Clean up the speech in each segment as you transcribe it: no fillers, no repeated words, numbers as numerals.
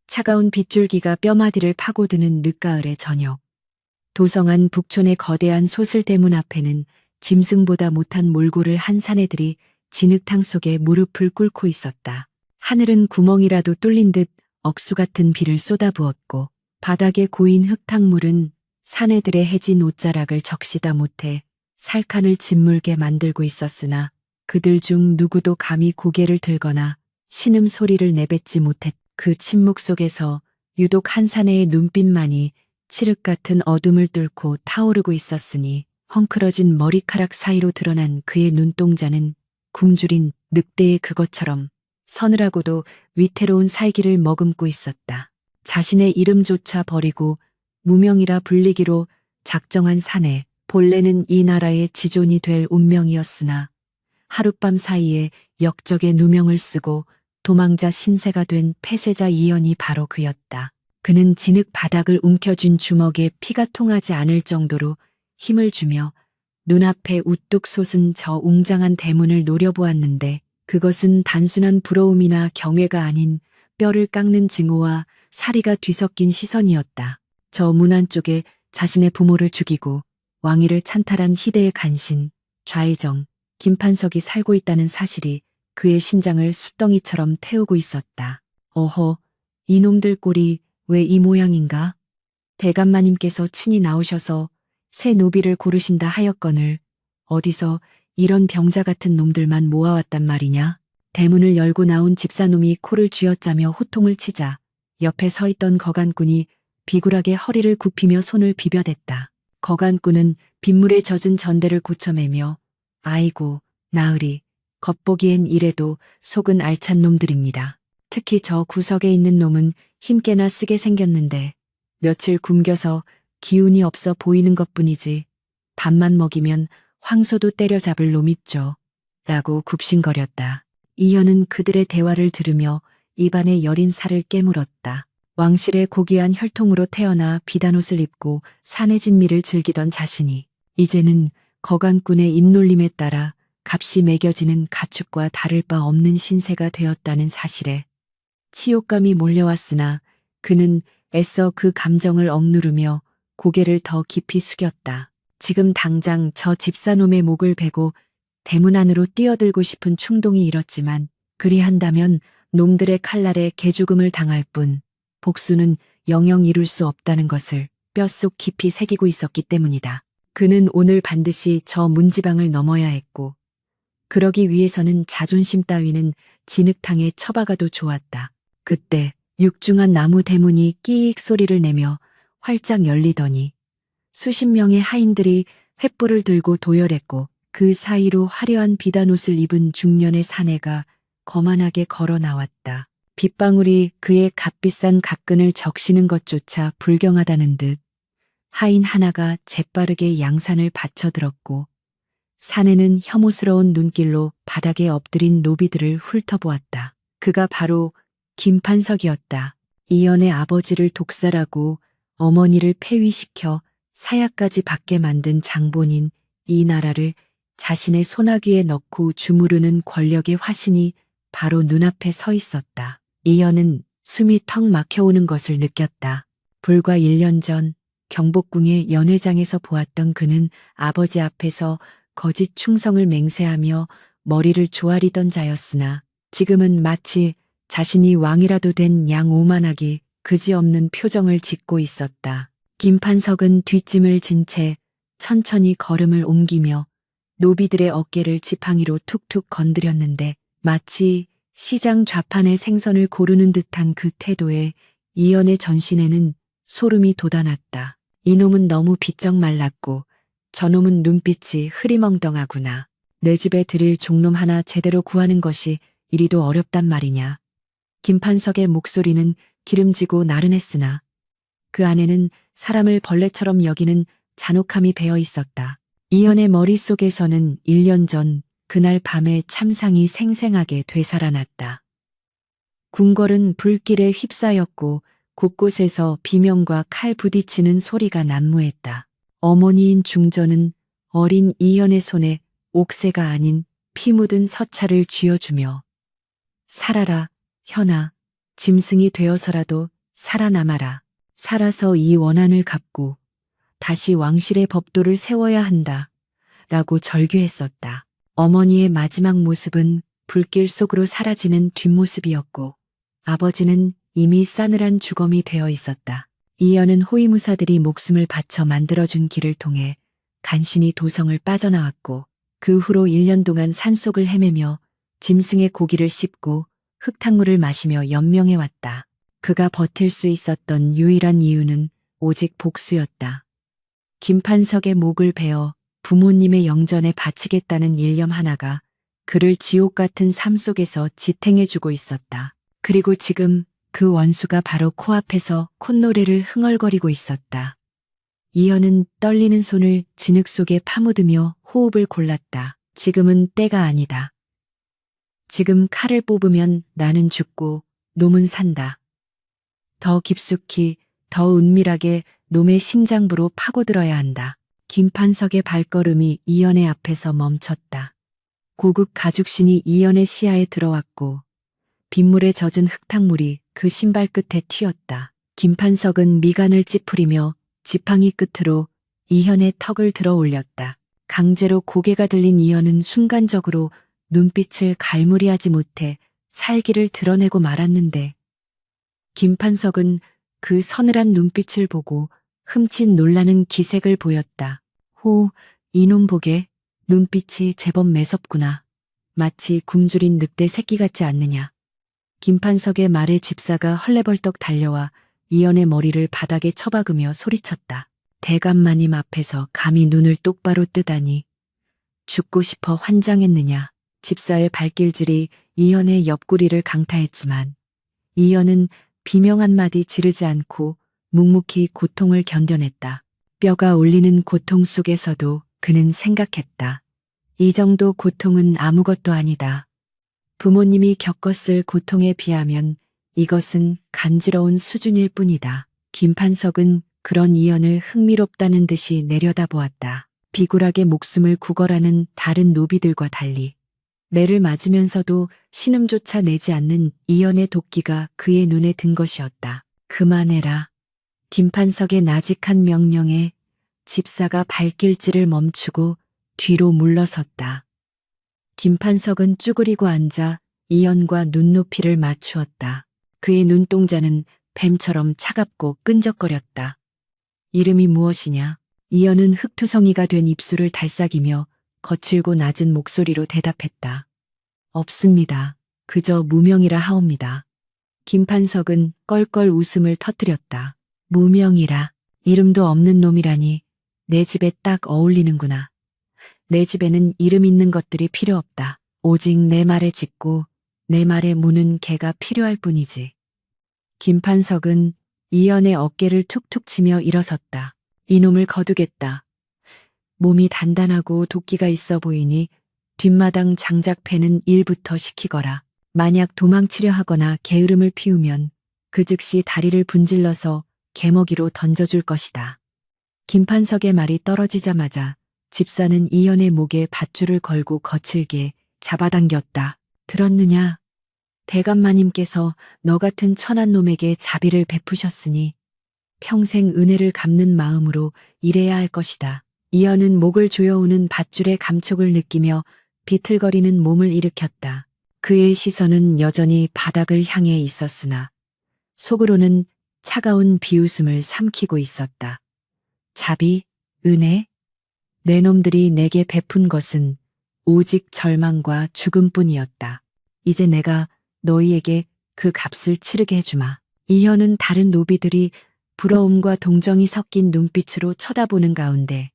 차가운 빗줄기가 뼈마디를 파고드는 늦가을의 저녁. 도성안 북촌의 거대한 소슬대문 앞에는 짐승보다 못한 몰골을 한 사내들이 진흙탕 속에 무릎을 꿇고 있었다. 하늘은 구멍이라도 뚫린 듯 억수 같은 비를 쏟아부었고 바닥에 고인 흙탕물은 사내들의 해진 옷자락을 적시다 못해 살칸을 짓물게 만들고 있었으나 그들 중 누구도 감히 고개를 들거나 신음소리를 내뱉지 못했. 그 침묵 속에서 유독 한 사내의 눈빛만이 칠흑 같은 어둠을 뚫고 타오르고 있었으니 헝클어진 머리카락 사이로 드러난 그의 눈동자는 굶주린 늑대의 그것처럼 서늘하고도 위태로운 살기를 머금고 있었다. 자신의 이름조차 버리고 무명이라 불리기로 작정한 사내, 본래는 이 나라의 지존이 될 운명이었으나 하룻밤 사이에 역적의 누명을 쓰고 도망자 신세가 된 폐쇄자 이연이 바로 그였다. 그는 진흙 바닥을 움켜쥔 주먹에 피가 통하지 않을 정도로 힘을 주며 눈앞에 우뚝 솟은 저 웅장한 대문을 노려보았는데 그것은 단순한 부러움이나 경외가 아닌 뼈를 깎는 증오와 사리가 뒤섞인 시선이었다. 저 문 안쪽에 자신의 부모를 죽이고 왕위를 찬탈한 희대의 간신, 좌의정, 김판석이 살고 있다는 사실이 그의 심장을 숫덩이처럼 태우고 있었다. 어허, 이놈들 꼴이 왜 이 모양인가? 대감마님께서 친히 나오셔서 새 노비를 고르신다 하였거늘 어디서 이런 병자 같은 놈들만 모아왔단 말이냐? 대문을 열고 나온 집사놈이 코를 쥐어짜며 호통을 치자 옆에 서 있던 거간꾼이 비굴하게 허리를 굽히며 손을 비벼댔다. 거간꾼은 빗물에 젖은 전대를 고쳐매며 아이고 나으리 겉보기엔 이래도 속은 알찬 놈들입니다. 특히 저 구석에 있는 놈은 힘께나 쓰게 생겼는데 며칠 굶겨서 기운이 없어 보이는 것뿐이지 밥만 먹이면 황소도 때려잡을 놈입죠. 라고 굽신거렸다. 이현은 그들의 대화를 들으며 입안에 여린 살을 깨물었다. 왕실의 고귀한 혈통으로 태어나 비단옷을 입고 산해진미를 즐기던 자신이 이제는 거간꾼의 입놀림에 따라 값이 매겨지는 가축과 다를 바 없는 신세가 되었다는 사실에 치욕감이 몰려왔으나 그는 애써 그 감정을 억누르며 고개를 더 깊이 숙였다. 지금 당장 저 집사놈의 목을 베고 대문 안으로 뛰어들고 싶은 충동이 일었지만 그리한다면 놈들의 칼날에 개죽음을 당할 뿐 복수는 영영 이룰 수 없다는 것을 뼛속 깊이 새기고 있었기 때문이다. 그는 오늘 반드시 저 문지방을 넘어야 했고 그러기 위해서는 자존심 따위는 진흙탕에 처박아도 좋았다. 그때 육중한 나무 대문이 끼익 소리를 내며 활짝 열리더니 수십 명의 하인들이 횃불을 들고 도열했고 그 사이로 화려한 비단옷을 입은 중년의 사내가 거만하게 걸어 나왔다. 빗방울이 그의 값비싼 각근을 적시는 것조차 불경하다는 듯 하인 하나가 재빠르게 양산을 받쳐들었고 사내는 혐오스러운 눈길로 바닥에 엎드린 노비들을 훑어보았다. 그가 바로 김판석이었다. 이연의 아버지를 독살하고 어머니를 폐위시켜 사약까지 받게 만든 장본인 이 나라를 자신의 소나귀에 넣고 주무르는 권력의 화신이 바로 눈앞에 서 있었다. 이연은 숨이 턱 막혀오는 것을 느꼈다. 불과 1년 전 경복궁의 연회장에서 보았던 그는 아버지 앞에서 거짓 충성을 맹세하며 머리를 조아리던 자였으나 지금은 마치 자신이 왕이라도 된 양 오만하기 그지없는 표정을 짓고 있었다. 김판석은 뒷짐을 진 채 천천히 걸음을 옮기며 노비들의 어깨를 지팡이로 툭툭 건드렸는데 마치 시장 좌판의 생선을 고르는 듯한 그 태도에 이연의 전신에는 소름이 돋아났다. 이놈은 너무 비쩍 말랐고 저놈은 눈빛이 흐리멍덩하구나. 내 집에 들일 종놈 하나 제대로 구하는 것이 이리도 어렵단 말이냐. 김판석의 목소리는 기름지고 나른했으나 그 안에는 사람을 벌레처럼 여기는 잔혹함이 배어 있었다. 이연의 머릿속에서는 1년 전 그날 밤의 참상이 생생하게 되살아났다. 궁궐은 불길에 휩싸였고 곳곳에서 비명과 칼 부딪히는 소리가 난무했다. 어머니인 중전은 어린 이연의 손에 옥새가 아닌 피 묻은 서찰을 쥐어주며 살아라 현아 짐승이 되어서라도 살아남아라. 살아서 이 원한을 갚고 다시 왕실의 법도를 세워야 한다. 라고 절규했었다. 어머니의 마지막 모습은 불길 속으로 사라지는 뒷모습이었고 아버지는 이미 싸늘한 주검이 되어 있었다. 이연은 호위무사들이 목숨을 바쳐 만들어준 길을 통해 간신히 도성을 빠져나왔고 그 후로 1년 동안 산속을 헤매며 짐승의 고기를 씹고 흙탕물을 마시며 연명해왔다. 그가 버틸 수 있었던 유일한 이유는 오직 복수였다. 김판석의 목을 베어 부모님의 영전에 바치겠다는 일념 하나가 그를 지옥 같은 삶 속에서 지탱해주고 있었다. 그리고 지금 그 원수가 바로 코앞에서 콧노래를 흥얼거리고 있었다. 이현은 떨리는 손을 진흙 속에 파묻으며 호흡을 골랐다. 지금은 때가 아니다. 지금 칼을 뽑으면 나는 죽고 놈은 산다. 더 깊숙이, 더 은밀하게 놈의 심장부로 파고들어야 한다. 김판석의 발걸음이 이연의 앞에서 멈췄다. 고급 가죽신이 이연의 시야에 들어왔고 빗물에 젖은 흙탕물이 그 신발 끝에 튀었다. 김판석은 미간을 찌푸리며 지팡이 끝으로 이현의 턱을 들어 올렸다. 강제로 고개가 들린 이현은 순간적으로 눈빛을 갈무리하지 못해 살기를 드러내고 말았는데 김판석은 그 서늘한 눈빛을 보고 흠칫 놀라는 기색을 보였다. 호, 이놈 보게 눈빛이 제법 매섭구나. 마치 굶주린 늑대 새끼 같지 않느냐. 김판석의 말에 집사가 헐레벌떡 달려와 이연의 머리를 바닥에 처박으며 소리쳤다. 대감마님 앞에서 감히 눈을 똑바로 뜨다니. 죽고 싶어 환장했느냐. 집사의 발길질이 이연의 옆구리를 강타했지만 이연은 비명 한마디 지르지 않고 묵묵히 고통을 견뎌냈다. 뼈가 울리는 고통 속에서도 그는 생각했다. 이 정도 고통은 아무것도 아니다. 부모님이 겪었을 고통에 비하면 이것은 간지러운 수준일 뿐이다. 김판석은 그런 이연을 흥미롭다는 듯이 내려다보았다. 비굴하게 목숨을 구걸하는 다른 노비들과 달리 매를 맞으면서도 신음조차 내지 않는 이연의 도끼가 그의 눈에 든 것이었다. 그만해라. 김판석의 나직한 명령에 집사가 발길질을 멈추고 뒤로 물러섰다. 김판석은 쭈그리고 앉아 이연과 눈높이를 맞추었다. 그의 눈동자는 뱀처럼 차갑고 끈적거렸다. 이름이 무엇이냐? 이연은 흙투성이가 된 입술을 달싹이며 거칠고 낮은 목소리로 대답했다. 없습니다. 그저 무명이라 하옵니다. 김판석은 껄껄 웃음을 터뜨렸다. 무명이라. 이름도 없는 놈이라니 내 집에 딱 어울리는구나. 내 집에는 이름 있는 것들이 필요 없다. 오직 내 말에 짖고 내 말에 무는 개가 필요할 뿐이지. 김판석은 이연의 어깨를 툭툭 치며 일어섰다. 이놈을 거두겠다. 몸이 단단하고 도끼가 있어 보이니 뒷마당 장작패는 일부터 시키거라. 만약 도망치려 하거나 게으름을 피우면 그 즉시 다리를 분질러서 개먹이로 던져줄 것이다. 김판석의 말이 떨어지자마자 집사는 이연의 목에 밧줄을 걸고 거칠게 잡아당겼다. 들었느냐? 대감마님께서 너 같은 천한 놈에게 자비를 베푸셨으니 평생 은혜를 갚는 마음으로 일해야 할 것이다. 이연은 목을 조여오는 밧줄의 감촉을 느끼며 비틀거리는 몸을 일으켰다. 그의 시선은 여전히 바닥을 향해 있었으나 속으로는 차가운 비웃음을 삼키고 있었다. 자비, 은혜? 내 놈들이 내게 베푼 것은 오직 절망과 죽음뿐이었다. 이제 내가 너희에게 그 값을 치르게 해주마. 이현은 다른 노비들이 부러움과 동정이 섞인 눈빛으로 쳐다보는 가운데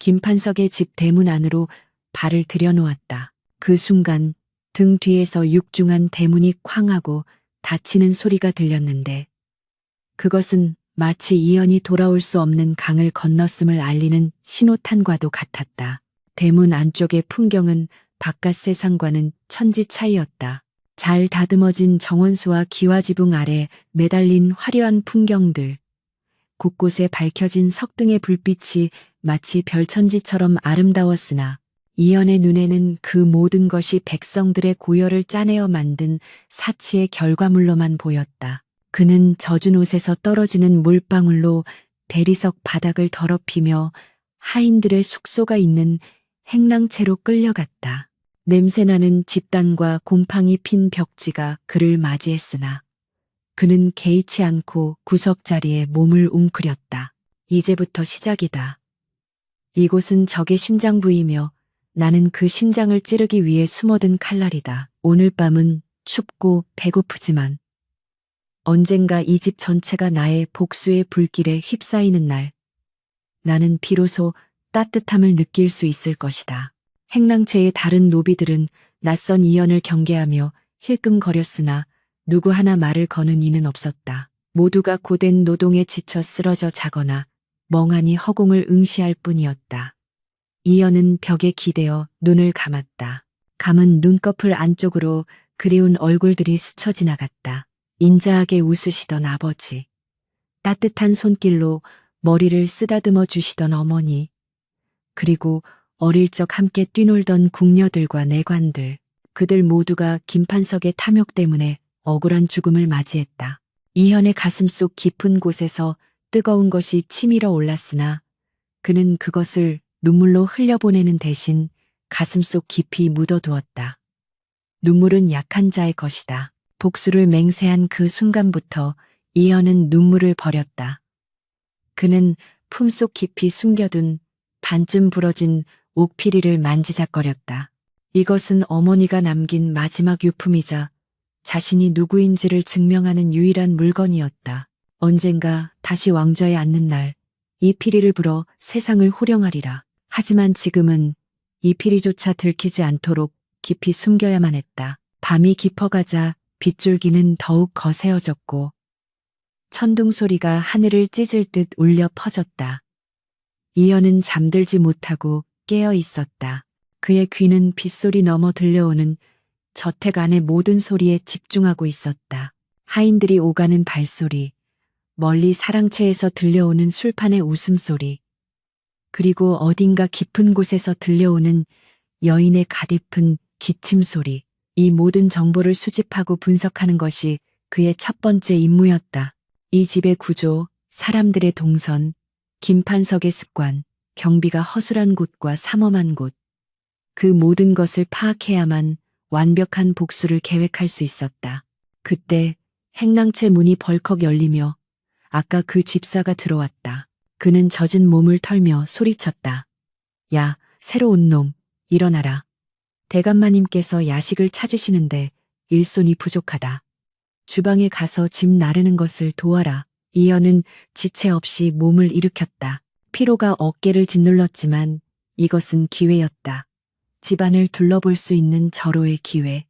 김판석의 집 대문 안으로 발을 들여놓았다. 그 순간 등 뒤에서 육중한 대문이 쾅 하고 닫히는 소리가 들렸는데 그것은 마치 이연이 돌아올 수 없는 강을 건넜음을 알리는 신호탄과도 같았다. 대문 안쪽의 풍경은 바깥 세상과는 천지 차이였다. 잘 다듬어진 정원수와 기와지붕 아래 매달린 화려한 풍경들, 곳곳에 밝혀진 석등의 불빛이 마치 별천지처럼 아름다웠으나 이연의 눈에는 그 모든 것이 백성들의 고열을 짜내어 만든 사치의 결과물로만 보였다. 그는 젖은 옷에서 떨어지는 물방울로 대리석 바닥을 더럽히며 하인들의 숙소가 있는 행랑채로 끌려갔다. 냄새나는 집단과 곰팡이 핀 벽지가 그를 맞이했으나 그는 개의치 않고 구석자리에 몸을 웅크렸다. 이제부터 시작이다. 이곳은 적의 심장 부위며 나는 그 심장을 찌르기 위해 숨어든 칼날이다. 오늘 밤은 춥고 배고프지만 언젠가 이 집 전체가 나의 복수의 불길에 휩싸이는 날, 나는 비로소 따뜻함을 느낄 수 있을 것이다. 행랑채의 다른 노비들은 낯선 이연을 경계하며 힐끔거렸으나 누구 하나 말을 거는 이는 없었다. 모두가 고된 노동에 지쳐 쓰러져 자거나 멍하니 허공을 응시할 뿐이었다. 이연은 벽에 기대어 눈을 감았다. 감은 눈꺼풀 안쪽으로 그리운 얼굴들이 스쳐 지나갔다. 인자하게 웃으시던 아버지, 따뜻한 손길로 머리를 쓰다듬어 주시던 어머니, 그리고 어릴 적 함께 뛰놀던 궁녀들과 내관들, 그들 모두가 김판석의 탐욕 때문에 억울한 죽음을 맞이했다. 이현의 가슴속 깊은 곳에서 뜨거운 것이 치밀어 올랐으나 그는 그것을 눈물로 흘려보내는 대신 가슴속 깊이 묻어두었다. 눈물은 약한 자의 것이다. 복수를 맹세한 그 순간부터 이현은 눈물을 버렸다. 그는 품속 깊이 숨겨둔 반쯤 부러진 옥피리를 만지작거렸다. 이것은 어머니가 남긴 마지막 유품이자 자신이 누구인지를 증명하는 유일한 물건이었다. 언젠가 다시 왕좌에 앉는 날, 이 피리를 불어 세상을 호령하리라. 하지만 지금은 이 피리조차 들키지 않도록 깊이 숨겨야만 했다. 밤이 깊어가자 빗줄기는 더욱 거세어졌고 천둥 소리가 하늘을 찢을 듯 울려 퍼졌다. 이연은 잠들지 못하고 깨어 있었다. 그의 귀는 빗소리 넘어 들려오는 저택 안의 모든 소리에 집중하고 있었다. 하인들이 오가는 발소리, 멀리 사랑채에서 들려오는 술판의 웃음소리, 그리고 어딘가 깊은 곳에서 들려오는 여인의 가냘픈 기침소리, 이 모든 정보를 수집하고 분석하는 것이 그의 첫 번째 임무였다. 이 집의 구조, 사람들의 동선, 김판석의 습관, 경비가 허술한 곳과 삼엄한 곳, 그 모든 것을 파악해야만 완벽한 복수를 계획할 수 있었다. 그때 행랑채 문이 벌컥 열리며 아까 그 집사가 들어왔다. 그는 젖은 몸을 털며 소리쳤다. 야, 새로 온 놈, 일어나라. 대감마님께서 야식을 찾으시는데 일손이 부족하다. 주방에 가서 집 나르는 것을 도와라. 이연은 지체 없이 몸을 일으켰다. 피로가 어깨를 짓눌렀지만 이것은 기회였다. 집안을 둘러볼 수 있는 절호의 기회.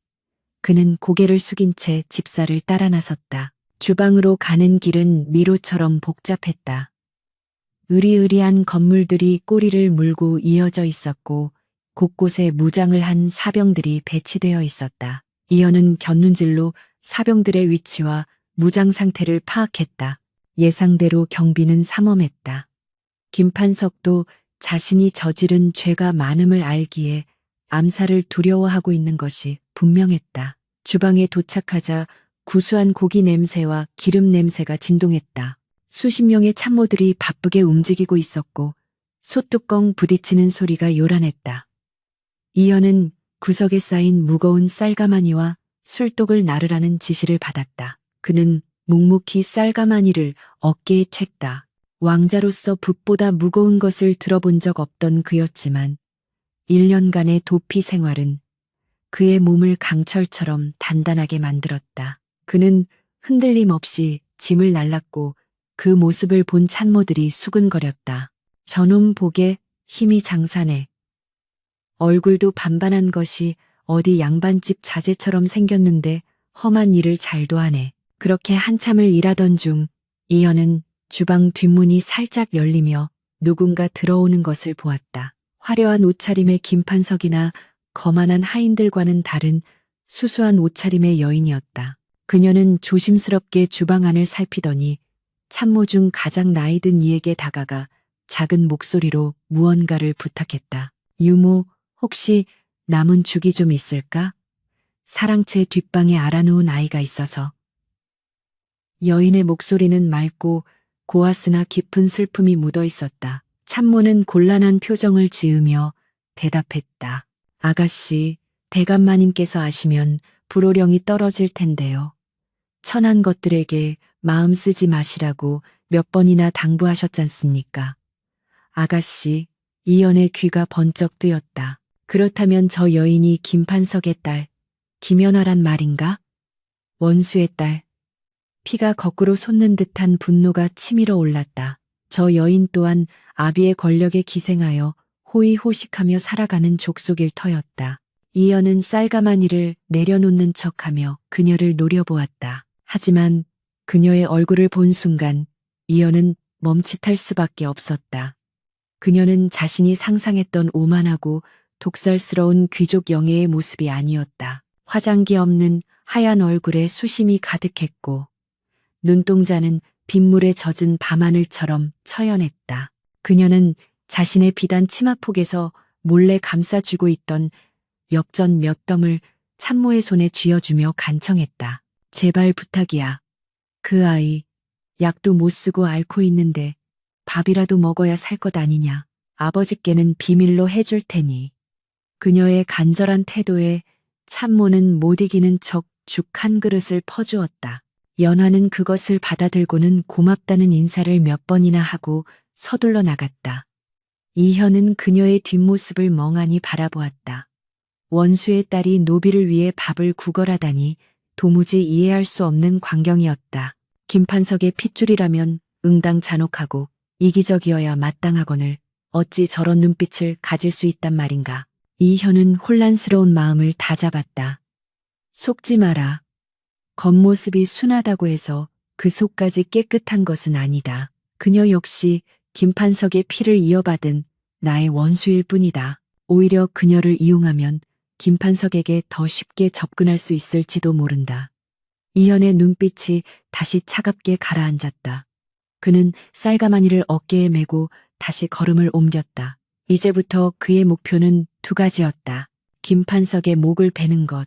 그는 고개를 숙인 채 집사를 따라 나섰다. 주방으로 가는 길은 미로처럼 복잡했다. 으리으리한 건물들이 꼬리를 물고 이어져 있었고 곳곳에 무장을 한 사병들이 배치되어 있었다. 이현은 곁눈질로 사병들의 위치와 무장 상태를 파악했다. 예상대로 경비는 삼엄했다. 김판석도 자신이 저지른 죄가 많음을 알기에 암살을 두려워하고 있는 것이 분명했다. 주방에 도착하자 구수한 고기 냄새와 기름 냄새가 진동했다. 수십 명의 참모들이 바쁘게 움직이고 있었고 솥뚜껑 부딪히는 소리가 요란했다. 이현은 구석에 쌓인 무거운 쌀가마니와 술독을 나르라는 지시를 받았다. 그는 묵묵히 쌀가마니를 어깨에 챘다. 왕자로서 붓보다 무거운 것을 들어본 적 없던 그였지만 1년간의 도피 생활은 그의 몸을 강철처럼 단단하게 만들었다. 그는 흔들림 없이 짐을 날랐고 그 모습을 본 참모들이 수근거렸다. 저놈 보게 힘이 장사네. 얼굴도 반반한 것이 어디 양반집 자제처럼 생겼는데 험한 일을 잘도 하네. 그렇게 한참을 일하던 중 이현은 주방 뒷문이 살짝 열리며 누군가 들어오는 것을 보았다. 화려한 옷차림의 김판석이나 거만한 하인들과는 다른 수수한 옷차림의 여인이었다. 그녀는 조심스럽게 주방 안을 살피더니 참모 중 가장 나이 든 이에게 다가가 작은 목소리로 무언가를 부탁했다. 유모, 혹시 남은 죽이 좀 있을까? 사랑채 뒷방에 알아놓은 아이가 있어서. 여인의 목소리는 맑고 고왔으나 깊은 슬픔이 묻어 있었다. 참모는 곤란한 표정을 지으며 대답했다. 아가씨, 대감마님께서 아시면 불호령이 떨어질 텐데요. 천한 것들에게 마음 쓰지 마시라고 몇 번이나 당부하셨잖습니까? 아가씨, 이연의 귀가 번쩍 뜨였다. 그렇다면 저 여인이 김판석의 딸, 김연아란 말인가? 원수의 딸. 피가 거꾸로 솟는 듯한 분노가 치밀어 올랐다. 저 여인 또한 아비의 권력에 기생하여 호의호식하며 살아가는 족속일 터였다. 이연은 쌀가만 이를 내려놓는 척하며 그녀를 노려보았다. 하지만 그녀의 얼굴을 본 순간 이연은 멈칫할 수밖에 없었다. 그녀는 자신이 상상했던 오만하고 독살스러운 귀족 영예의 모습이 아니었다. 화장기 없는 하얀 얼굴에 수심이 가득했고 눈동자는 빗물에 젖은 밤하늘처럼 처연했다. 그녀는 자신의 비단 치마폭에서 몰래 감싸쥐고 있던 엽전 몇 덤을 참모의 손에 쥐어주며 간청했다. 제발 부탁이야. 그 아이 약도 못 쓰고 앓고 있는데 밥이라도 먹어야 살 것 아니냐. 아버지께는 비밀로 해줄 테니. 그녀의 간절한 태도에 참모는 못 이기는 척 죽 한 그릇을 퍼주었다. 연화는 그것을 받아들고는 고맙다는 인사를 몇 번이나 하고 서둘러 나갔다. 이현은 그녀의 뒷모습을 멍하니 바라보았다. 원수의 딸이 노비를 위해 밥을 구걸하다니 도무지 이해할 수 없는 광경이었다. 김판석의 핏줄이라면 응당 잔혹하고 이기적이어야 마땅하거늘 어찌 저런 눈빛을 가질 수 있단 말인가. 이현은 혼란스러운 마음을 다잡았다. 속지 마라. 겉모습이 순하다고 해서 그 속까지 깨끗한 것은 아니다. 그녀 역시 김판석의 피를 이어받은 나의 원수일 뿐이다. 오히려 그녀를 이용하면 김판석에게 더 쉽게 접근할 수 있을지도 모른다. 이현의 눈빛이 다시 차갑게 가라앉았다. 그는 쌀가마니를 어깨에 메고 다시 걸음을 옮겼다. 이제부터 그의 목표는 두 가지였다. 김판석의 목을 베는 것.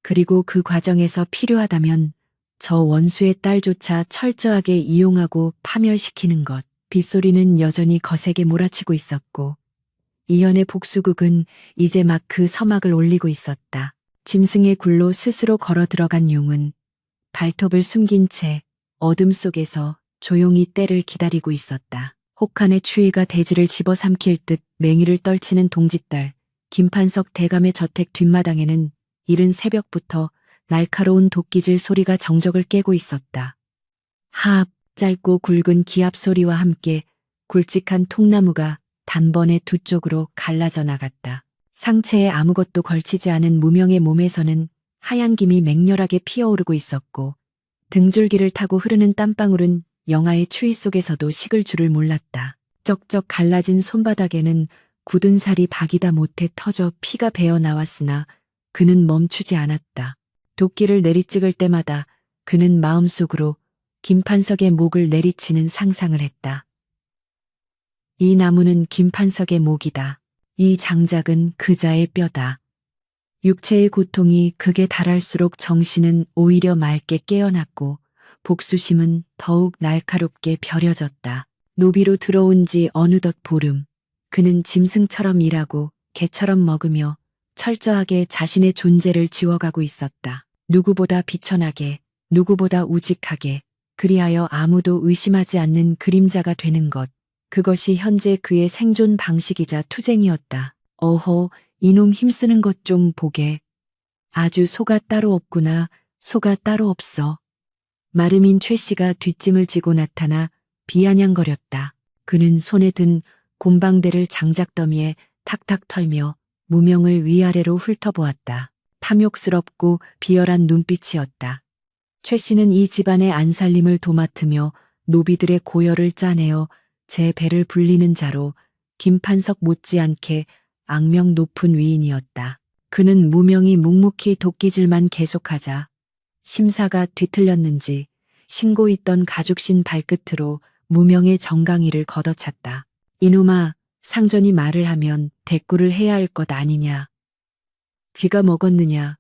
그리고 그 과정에서 필요하다면 저 원수의 딸조차 철저하게 이용하고 파멸시키는 것. 빗소리는 여전히 거세게 몰아치고 있었고 이현의 복수극은 이제 막 그 서막을 올리고 있었다. 짐승의 굴로 스스로 걸어 들어간 용은 발톱을 숨긴 채 어둠 속에서 조용히 때를 기다리고 있었다. 혹한의 추위가 대지를 집어삼킬 듯 맹위를 떨치는 동짓달 김판석 대감의 저택 뒷마당에는 이른 새벽부터 날카로운 도끼질 소리가 정적을 깨고 있었다. 하압, 짧고 굵은 기압 소리와 함께 굵직한 통나무가 단번에 두 쪽으로 갈라져 나갔다. 상체에 아무것도 걸치지 않은 무명의 몸에서는 하얀 김이 맹렬하게 피어오르고 있었고 등줄기를 타고 흐르는 땀방울은 영하의 추위 속에서도 식을 줄을 몰랐다. 쩍쩍 갈라진 손바닥에는 굳은 살이 박이다 못해 터져 피가 배어 나왔으나 그는 멈추지 않았다. 도끼를 내리찍을 때마다 그는 마음속으로 김판석의 목을 내리치는 상상을 했다. 이 나무는 김판석의 목이다. 이 장작은 그자의 뼈다. 육체의 고통이 극에 달할수록 정신은 오히려 맑게 깨어났고 복수심은 더욱 날카롭게 벼려졌다. 노비로 들어온 지 어느덧 보름. 그는 짐승처럼 일하고 개처럼 먹으며 철저하게 자신의 존재를 지워가고 있었다. 누구보다 비천하게, 누구보다 우직하게, 그리하여 아무도 의심하지 않는 그림자가 되는 것. 그것이 현재 그의 생존 방식이자 투쟁이었다. 어허, 이놈 힘쓰는 것 좀 보게. 아주 소가 따로 없구나. 소가 따로 없어. 마름인 최 씨가 뒷짐을 지고 나타나 비아냥거렸다. 그는 손에 든 곰방대를 장작더미에 탁탁 털며 무명을 위아래로 훑어보았다. 탐욕스럽고 비열한 눈빛이었다. 최 씨는 이 집안의 안살림을 도맡으며 노비들의 고열을 짜내어 제 배를 불리는 자로 김판석 못지않게 악명 높은 위인이었다. 그는 무명이 묵묵히 도끼질만 계속하자 심사가 뒤틀렸는지 신고 있던 가죽신 발끝으로 무명의 정강이를 걷어찼다. 이놈아, 상전이 말을 하면 대꾸를 해야 할 것 아니냐. 귀가 먹었느냐,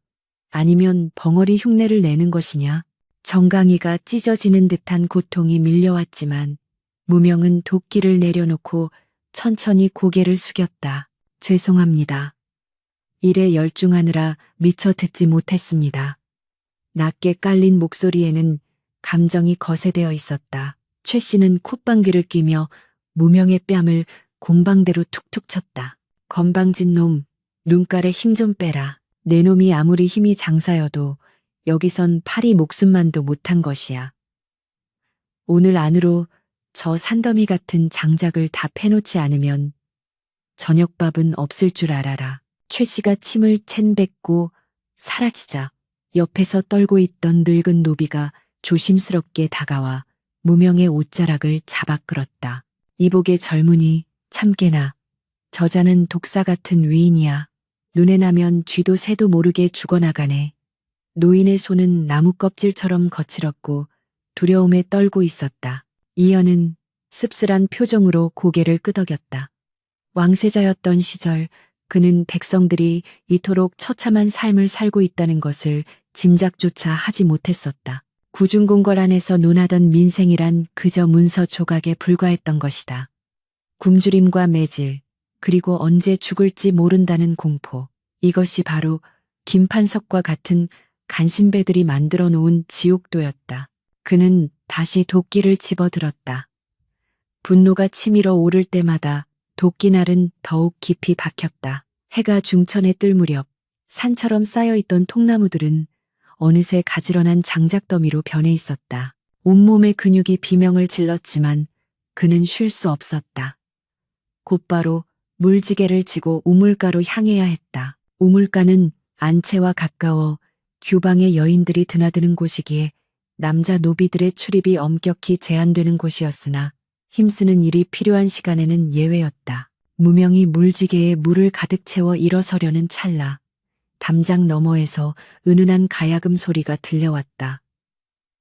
아니면 벙어리 흉내를 내는 것이냐. 정강이가 찢어지는 듯한 고통이 밀려왔지만 무명은 도끼를 내려놓고 천천히 고개를 숙였다. 죄송합니다. 일에 열중하느라 미처 듣지 못했습니다. 낮게 깔린 목소리에는 감정이 거세되어 있었다. 최 씨는 콧방귀를 뀌며 무명의 뺨을 공방대로 툭툭 쳤다. 건방진 놈, 눈깔에 힘 좀 빼라. 내 놈이 아무리 힘이 장사여도 여기선 파리 목숨만도 못한 것이야. 오늘 안으로 저 산더미 같은 장작을 다 패놓지 않으면 저녁밥은 없을 줄 알아라. 최 씨가 침을 첸 뱉고 사라지자 옆에서 떨고 있던 늙은 노비가 조심스럽게 다가와 무명의 옷자락을 잡아 끌었다. 이복의 젊은이 참깨나 저자는 독사 같은 위인이야. 눈에 나면 쥐도 새도 모르게 죽어나가네. 노인의 손은 나무 껍질처럼 거칠었고 두려움에 떨고 있었다. 이연은 씁쓸한 표정으로 고개를 끄덕였다. 왕세자였던 시절 그는 백성들이 이토록 처참한 삶을 살고 있다는 것을 짐작조차 하지 못했었다. 구중궁궐 안에서 논하던 민생이란 그저 문서 조각에 불과했던 것이다. 굶주림과 매질, 그리고 언제 죽을지 모른다는 공포. 이것이 바로 김판석과 같은 간신배들이 만들어 놓은 지옥도였다. 그는 다시 도끼를 집어들었다. 분노가 치밀어 오를 때마다 도끼날은 더욱 깊이 박혔다. 해가 중천에 뜰 무렵 산처럼 쌓여있던 통나무들은 어느새 가지런한 장작더미로 변해 있었다. 온몸의 근육이 비명을 질렀지만 그는 쉴 수 없었다. 곧바로 물지개를 지고 우물가로 향해야 했다. 우물가는 안채와 가까워 규방의 여인들이 드나드는 곳이기에 남자 노비들의 출입이 엄격히 제한되는 곳이었으나 힘쓰는 일이 필요한 시간에는 예외였다. 무명이 물지개에 물을 가득 채워 일어서려는 찰나 담장 너머에서 은은한 가야금 소리가 들려왔다.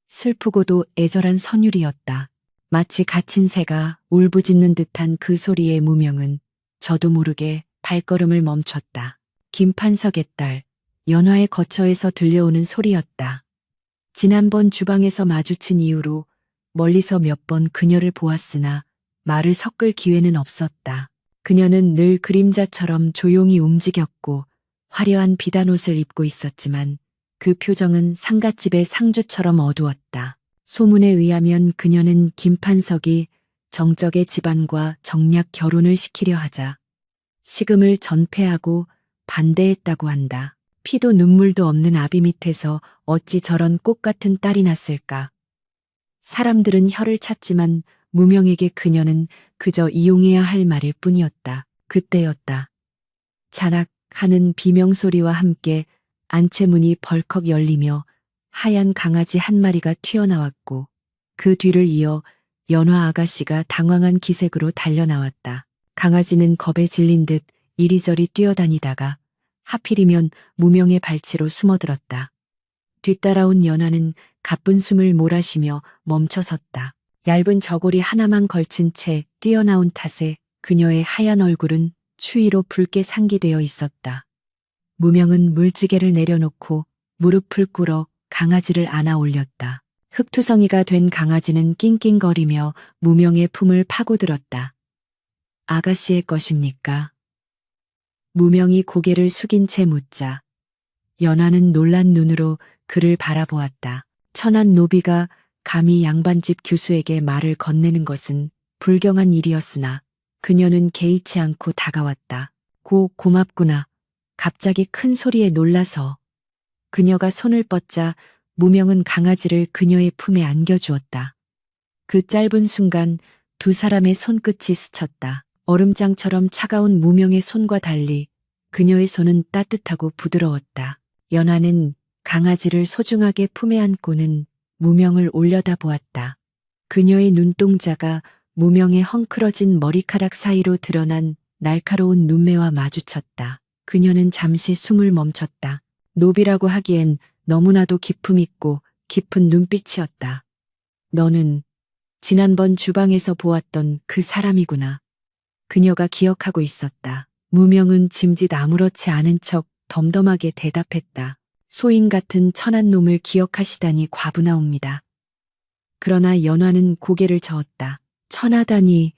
슬프고도 애절한 선율이었다. 마치 갇힌 새가 울부짖는 듯한 그 소리에 무명은 저도 모르게 발걸음을 멈췄다. 김판석의 딸, 연화의 거처에서 들려오는 소리였다. 지난번 주방에서 마주친 이후로 멀리서 몇 번 그녀를 보았으나 말을 섞을 기회는 없었다. 그녀는 늘 그림자처럼 조용히 움직였고 화려한 비단옷을 입고 있었지만 그 표정은 상갓집의 상주처럼 어두웠다. 소문에 의하면 그녀는 김판석이 정적의 집안과 정략 결혼을 시키려 하자 식음을 전폐하고 반대했다고 한다. 피도 눈물도 없는 아비 밑에서 어찌 저런 꽃 같은 딸이 났을까. 사람들은 혀를 찾지만 무명에게 그녀는 그저 이용해야 할 말일 뿐이었다. 그때였다. 자락 하는 비명소리와 함께 안채문이 벌컥 열리며 하얀 강아지 한 마리가 튀어나왔고 그 뒤를 이어 연화 아가씨가 당황한 기색으로 달려나왔다. 강아지는 겁에 질린 듯 이리저리 뛰어다니다가 하필이면 무명의 발치로 숨어들었다. 뒤따라온 연화는 가쁜 숨을 몰아쉬며 멈춰섰다. 얇은 저고리 하나만 걸친 채 뛰어나온 탓에 그녀의 하얀 얼굴은 추위로 붉게 상기되어 있었다. 무명은 물지개를 내려놓고 무릎을 꿇어 강아지를 안아 올렸다. 흙투성이가 된 강아지는 낑낑거리며 무명의 품을 파고들었다. 아가씨의 것입니까? 무명이 고개를 숙인 채 묻자 연화는 놀란 눈으로 그를 바라보았다. 천한 노비가 감히 양반집 교수에게 말을 건네는 것은 불경한 일이었으나 그녀는 개의치 않고 다가왔다. 고맙구나. 갑자기 큰 소리에 놀라서 그녀가 손을 뻗자 무명은 강아지를 그녀의 품에 안겨주었다. 그 짧은 순간 두 사람의 손끝이 스쳤다. 얼음장처럼 차가운 무명의 손과 달리 그녀의 손은 따뜻하고 부드러웠다. 연화는 강아지를 소중하게 품에 안고는 무명을 올려다보았다. 그녀의 눈동자가 무명의 헝클어진 머리카락 사이로 드러난 날카로운 눈매와 마주쳤다. 그녀는 잠시 숨을 멈췄다. 노비라고 하기엔 너무나도 기품 있고 깊은 눈빛이었다. 너는 지난번 주방에서 보았던 그 사람이구나. 그녀가 기억하고 있었다. 무명은 짐짓 아무렇지 않은 척 덤덤하게 대답했다. 소인 같은 천한 놈을 기억하시다니 과분하옵니다. 그러나 연화는 고개를 저었다. 천하다니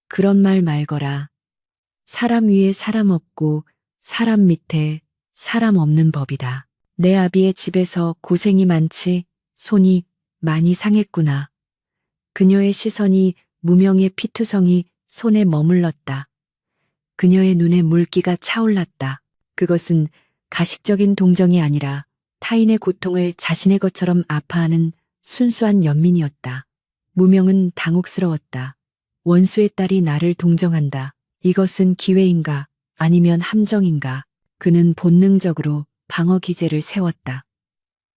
그런 말 말거라. 사람 위에 사람 없고 사람 밑에 사람 없는 법이다. 내 아비의 집에서 고생이 많지 손이 많이 상했구나. 그녀의 시선이 무명의 피투성이 손에 머물렀다. 그녀의 눈에 물기가 차올랐다. 그것은 가식적인 동정이 아니라 타인의 고통을 자신의 것처럼 아파하는 순수한 연민이었다. 무명은 당혹스러웠다. 원수의 딸이 나를 동정한다. 이것은 기회인가 아니면 함정인가. 그는 본능적으로 방어 기제를 세웠다.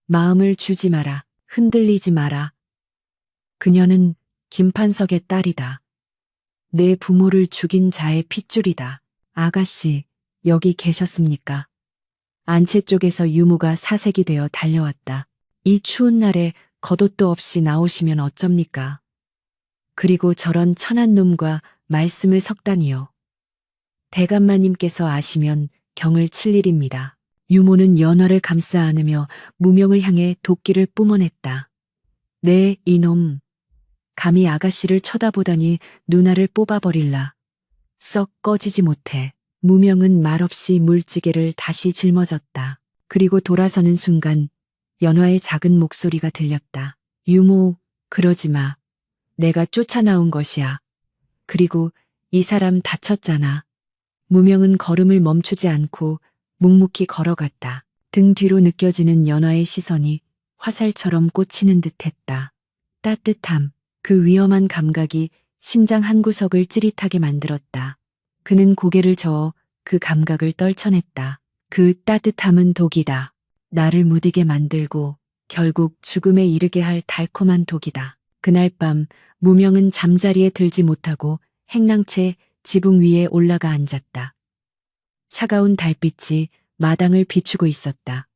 마음을 주지 마라. 흔들리지 마라. 그녀는 김판석의 딸이다. 내 부모를 죽인 자의 핏줄이다. 아가씨, 여기 계셨습니까? 안채 쪽에서 유모가 사색이 되어 달려왔다. 이 추운 날에 겉옷도 없이 나오시면 어쩝니까? 그리고 저런 천한 놈과 말씀을 섞다니요. 대감마님께서 아시면 경을 칠 일입니다. 유모는 연화를 감싸 안으며 무명을 향해 도끼를 뿜어냈다. 네, 이놈. 감히 아가씨를 쳐다보다니 누나를 뽑아버릴라. 썩 꺼지지 못해. 무명은 말없이 물지개를 다시 짊어졌다. 그리고 돌아서는 순간 연화의 작은 목소리가 들렸다. 유모, 그러지 마. 내가 쫓아나온 것이야. 그리고 이 사람 다쳤잖아. 무명은 걸음을 멈추지 않고 묵묵히 걸어갔다. 등 뒤로 느껴지는 연화의 시선이 화살처럼 꽂히는 듯했다. 따뜻함, 그 위험한 감각이 심장 한구석을 찌릿하게 만들었다. 그는 고개를 저어 그 감각을 떨쳐냈다. 그 따뜻함은 독이다. 나를 무디게 만들고 결국 죽음에 이르게 할 달콤한 독이다. 그날 밤 무명은 잠자리에 들지 못하고 행랑채 지붕 위에 올라가 앉았다. 차가운 달빛이 마당을 비추고 있었다.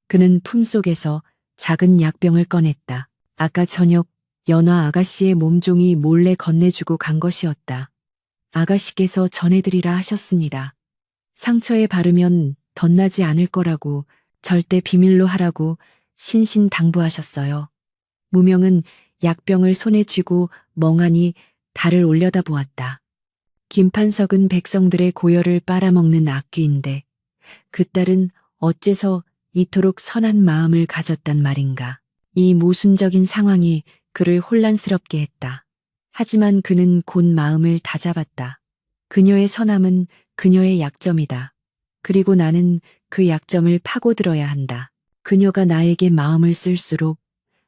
그는 품속에서 작은 약병을 꺼냈다. 아까 저녁 연화 아가씨의 몸종이 몰래 건네주고 간 것이었다. 아가씨께서 전해드리라 하셨습니다. 상처에 바르면 덧나지 않을 거라고 절대 비밀로 하라고 신신당부하셨어요. 무명은 약병을 손에 쥐고 멍하니 달을 올려다보았다. 김판석은 백성들의 고열을 빨아먹는 악귀인데 그 딸은 어째서 이토록 선한 마음을 가졌단 말인가. 이 모순적인 상황이 그를 혼란스럽게 했다. 하지만 그는 곧 마음을 다잡았다. 그녀의 선함은 그녀의 약점이다. 그리고 나는 그 약점을 파고들어야 한다. 그녀가 나에게 마음을 쓸수록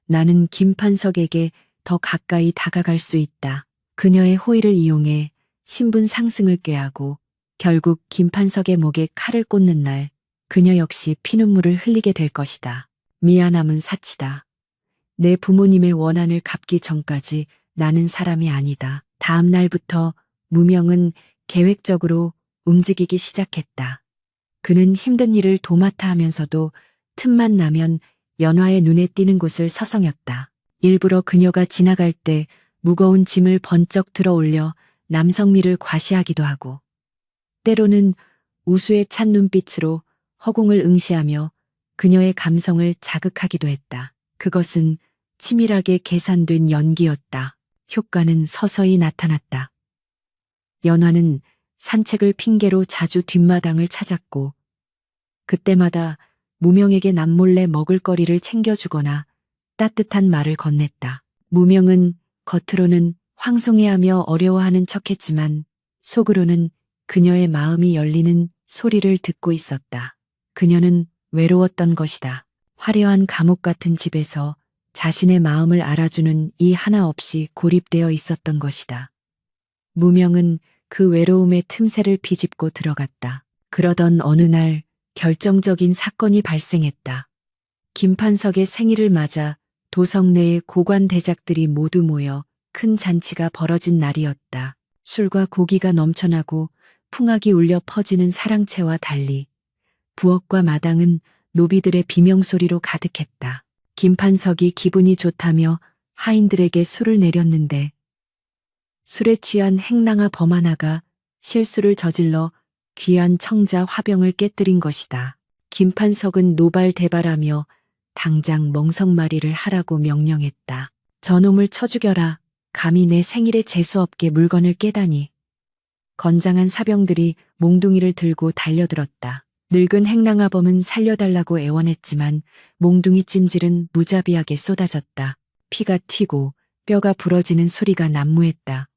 나는 김판석에게 더 가까이 다가갈 수 있다. 그녀의 호의를 이용해 신분 상승을 꾀하고 결국 김판석의 목에 칼을 꽂는 날 그녀 역시 피눈물을 흘리게 될 것이다. 미안함은 사치다. 내 부모님의 원한을 갚기 전까지 나는 사람이 아니다. 다음 날부터 무명은 계획적으로 움직이기 시작했다. 그는 힘든 일을 도맡아 하면서도 틈만 나면 연화의 눈에 띄는 곳을 서성였다. 일부러 그녀가 지나갈 때 무거운 짐을 번쩍 들어 올려 남성미를 과시하기도 하고 때로는 우수에 찬 눈빛으로 허공을 응시하며 그녀의 감성을 자극하기도 했다. 그것은 치밀하게 계산된 연기였다. 효과는 서서히 나타났다. 연화는 산책을 핑계로 자주 뒷마당을 찾았고 그때마다 무명에게 남몰래 먹을거리를 챙겨주거나 따뜻한 말을 건넸다. 무명은 겉으로는 황송해하며 어려워하는 척했지만 속으로는 그녀의 마음이 열리는 소리를 듣고 있었다. 그녀는 외로웠던 것이다. 화려한 감옥 같은 집에서 자신의 마음을 알아주는 이 하나 없이 고립되어 있었던 것이다. 무명은 그 외로움의 틈새를 비집고 들어갔다. 그러던 어느 날 결정적인 사건이 발생했다. 김판석의 생일을 맞아 도성 내의 고관 대작들이 모두 모여 큰 잔치가 벌어진 날이었다. 술과 고기가 넘쳐나고 풍악이 울려 퍼지는 사랑채와 달리 부엌과 마당은 노비들의 비명소리로 가득했다. 김판석이 기분이 좋다며 하인들에게 술을 내렸는데 술에 취한 행랑아 범하나가 실수를 저질러 귀한 청자 화병을 깨뜨린 것이다. 김판석은 노발대발하며 당장 멍석마리를 하라고 명령했다. 저놈을 쳐 죽여라. 감히 내 생일에 재수없게 물건을 깨다니. 건장한 사병들이 몽둥이를 들고 달려들었다. 늙은 행랑아범은 살려달라고 애원했지만 몽둥이 찜질은 무자비하게 쏟아졌다. 피가 튀고 뼈가 부러지는 소리가 난무했다.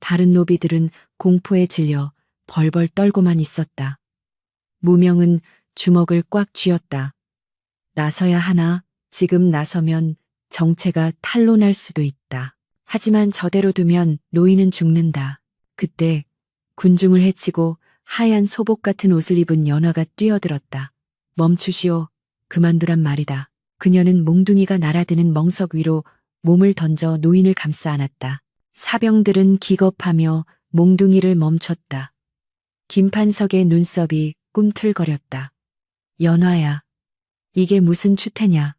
다른 노비들은 공포에 질려 벌벌 떨고만 있었다. 무명은 주먹을 꽉 쥐었다. 나서야 하나? 지금 나서면 정체가 탄로날 수도 있다. 하지만 저대로 두면 노인은 죽는다. 그때 군중을 헤치고 하얀 소복 같은 옷을 입은 연화가 뛰어들었다. 멈추시오. 그만두란 말이다. 그녀는 몽둥이가 날아드는 멍석 위로 몸을 던져 노인을 감싸 안았다. 사병들은 기겁하며 몽둥이를 멈췄다. 김판석의 눈썹이 꿈틀거렸다. 연화야. 이게 무슨 추태냐.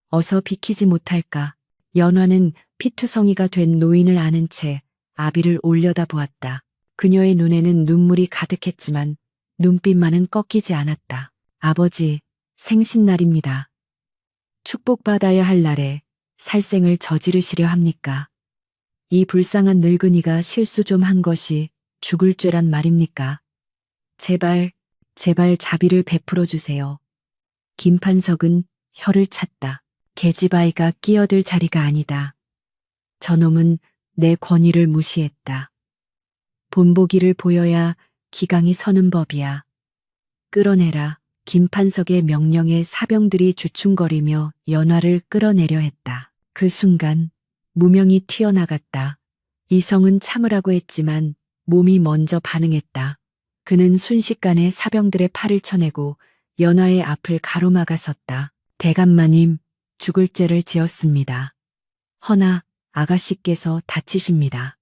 어서 비키지 못할까. 연화는 피투성이가 된 노인을 아는 채 아비를 올려다보았다. 그녀의 눈에는 눈물이 가득했지만 눈빛만은 꺾이지 않았다. 아버지, 생신날입니다. 축복받아야 할 날에 살생을 저지르시려 합니까? 이 불쌍한 늙은이가 실수 좀 한 것이 죽을 죄란 말입니까? 제발 자비를 베풀어 주세요. 김판석은 혀를 찼다. 계집아이가 끼어들 자리가 아니다. 저놈은 내 권위를 무시했다. 본보기를 보여야 기강이 서는 법이야. 끌어내라. 김판석의 명령에 사병들이 주춤거리며 연화를 끌어내려 했다. 그 순간 무명이 튀어나갔다. 이성은 참으라고 했지만 몸이 먼저 반응했다. 그는 순식간에 사병들의 팔을 쳐내고 연화의 앞을 가로막아 섰다. 대감마님, 죽을 죄를 지었습니다. 허나 아가씨께서 다치십니다.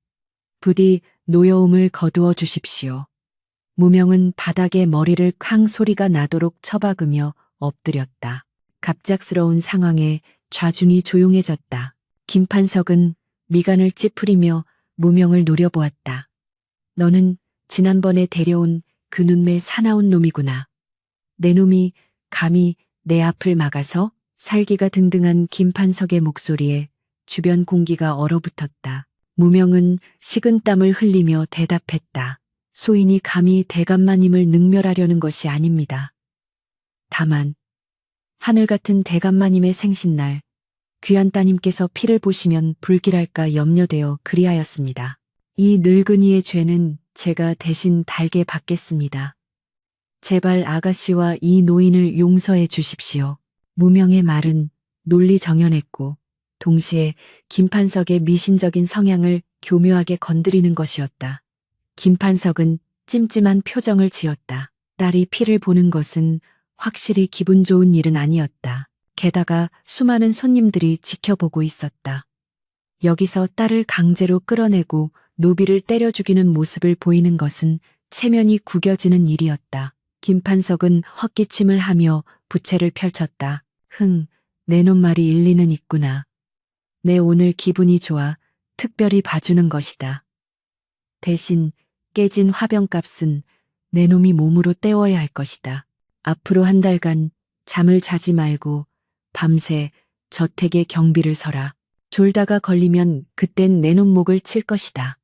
부디 노여움을 거두어 주십시오. 무명은 바닥에 머리를 쾅 소리가 나도록 처박으며 엎드렸다. 갑작스러운 상황에 좌중이 조용해졌다. 김판석은 미간을 찌푸리며 무명을 노려보았다. 너는 지난번에 데려온 그 눈매 사나운 놈이구나. 내 놈이 감히 내 앞을 막아서? 살기가 등등한 김판석의 목소리에 주변 공기가 얼어붙었다. 무명은 식은땀을 흘리며 대답했다. 소인이 감히 대감마님을 능멸하려는 것이 아닙니다. 다만 하늘 같은 대감마님의 생신날 귀한 따님께서 피를 보시면 불길할까 염려되어 그리하였습니다. 이 늙은이의 죄는 제가 대신 달게 받겠습니다. 제발 아가씨와 이 노인을 용서해 주십시오. 무명의 말은 논리정연했고 동시에 김판석의 미신적인 성향을 교묘하게 건드리는 것이었다. 김판석은 찜찜한 표정을 지었다. 딸이 피를 보는 것은 확실히 기분 좋은 일은 아니었다. 게다가 수많은 손님들이 지켜보고 있었다. 여기서 딸을 강제로 끌어내고 노비를 때려 죽이는 모습을 보이는 것은 체면이 구겨지는 일이었다. 김판석은 헛기침을 하며 부채를 펼쳤다. 내 놈 말이 일리는 있구나. 내 오늘 기분이 좋아 특별히 봐주는 것이다. 대신 깨진 화병값은 내 놈이 몸으로 때워야 할 것이다. 앞으로 한 달간 잠을 자지 말고 밤새 저택에 경비를 서라. 졸다가 걸리면 그땐 내 놈 목을 칠 것이다.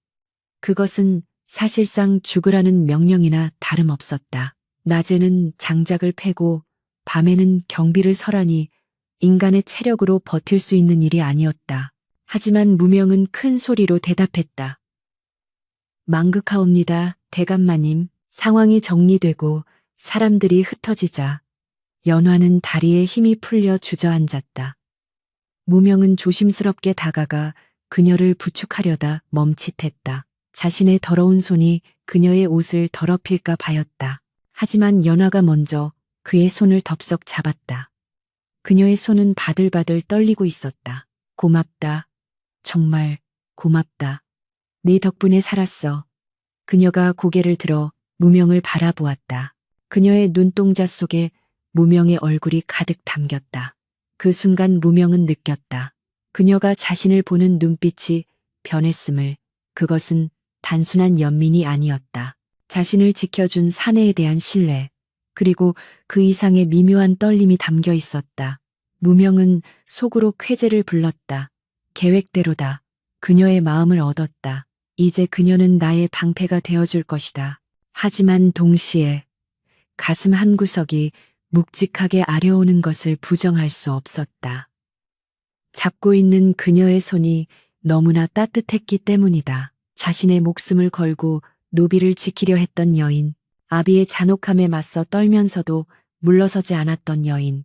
그것은 사실상 죽으라는 명령이나 다름없었다. 낮에는 장작을 패고 밤에는 경비를 서라니 인간의 체력으로 버틸 수 있는 일이 아니었다. 하지만 무명은 큰 소리로 대답했다. 망극하옵니다, 대감마님. 상황이 정리되고 사람들이 흩어지자 연화는 다리에 힘이 풀려 주저앉았다. 무명은 조심스럽게 다가가 그녀를 부축하려다 멈칫했다. 자신의 더러운 손이 그녀의 옷을 더럽힐까 봐였다. 하지만 연화가 먼저 그의 손을 덥석 잡았다. 그녀의 손은 바들바들 떨리고 있었다. 고맙다. 정말 고맙다. 네 덕분에 살았어. 그녀가 고개를 들어 무명을 바라보았다. 그녀의 눈동자 속에 무명의 얼굴이 가득 담겼다. 그 순간 무명은 느꼈다. 그녀가 자신을 보는 눈빛이 변했음을. 그것은 단순한 연민이 아니었다. 자신을 지켜준 사내에 대한 신뢰, 그리고 그 이상의 미묘한 떨림이 담겨 있었다. 무명은 속으로 쾌재를 불렀다. 계획대로다. 그녀의 마음을 얻었다. 이제 그녀는 나의 방패가 되어줄 것이다. 하지만 동시에 가슴 한구석이 묵직하게 아려오는 것을 부정할 수 없었다. 잡고 있는 그녀의 손이 너무나 따뜻했기 때문이다. 자신의 목숨을 걸고 노비를 지키려 했던 여인, 아비의 잔혹함에 맞서 떨면서도 물러서지 않았던 여인.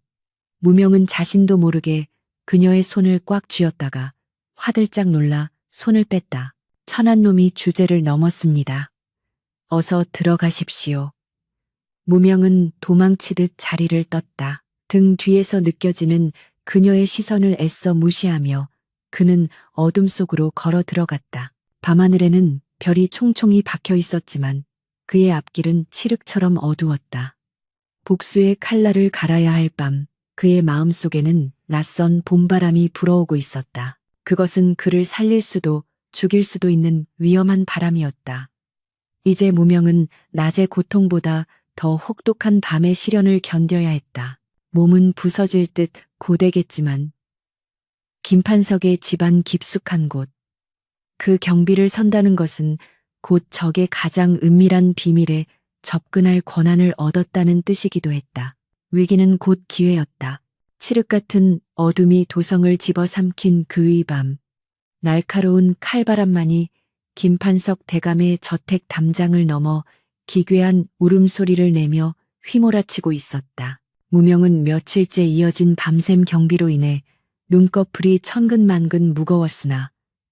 무명은 자신도 모르게 그녀의 손을 꽉 쥐었다가 화들짝 놀라 손을 뺐다. 천한 놈이 주제를 넘었습니다. 어서 들어가십시오. 무명은 도망치듯 자리를 떴다. 등 뒤에서 느껴지는 그녀의 시선을 애써 무시하며 그는 어둠 속으로 걸어 들어갔다. 밤하늘에는 별이 총총히 박혀 있었지만 그의 앞길은 칠흑처럼 어두웠다. 복수의 칼날을 갈아야 할 밤, 그의 마음속에는 낯선 봄바람이 불어오고 있었다. 그것은 그를 살릴 수도 죽일 수도 있는 위험한 바람이었다. 이제 무명은 낮의 고통보다 더 혹독한 밤의 시련을 견뎌야 했다. 몸은 부서질 듯 고되겠지만 김판석의 집안 깊숙한 곳, 그 경비를 선다는 것은 곧 적의 가장 은밀한 비밀에 접근할 권한을 얻었다는 뜻이기도 했다. 위기는 곧 기회였다. 칠흑 같은 어둠이 도성을 집어삼킨 그의 밤, 날카로운 칼바람만이 김판석 대감의 저택 담장을 넘어 기괴한 울음소리를 내며 휘몰아치고 있었다. 무명은 며칠째 이어진 밤샘 경비로 인해 눈꺼풀이 천근만근 무거웠으나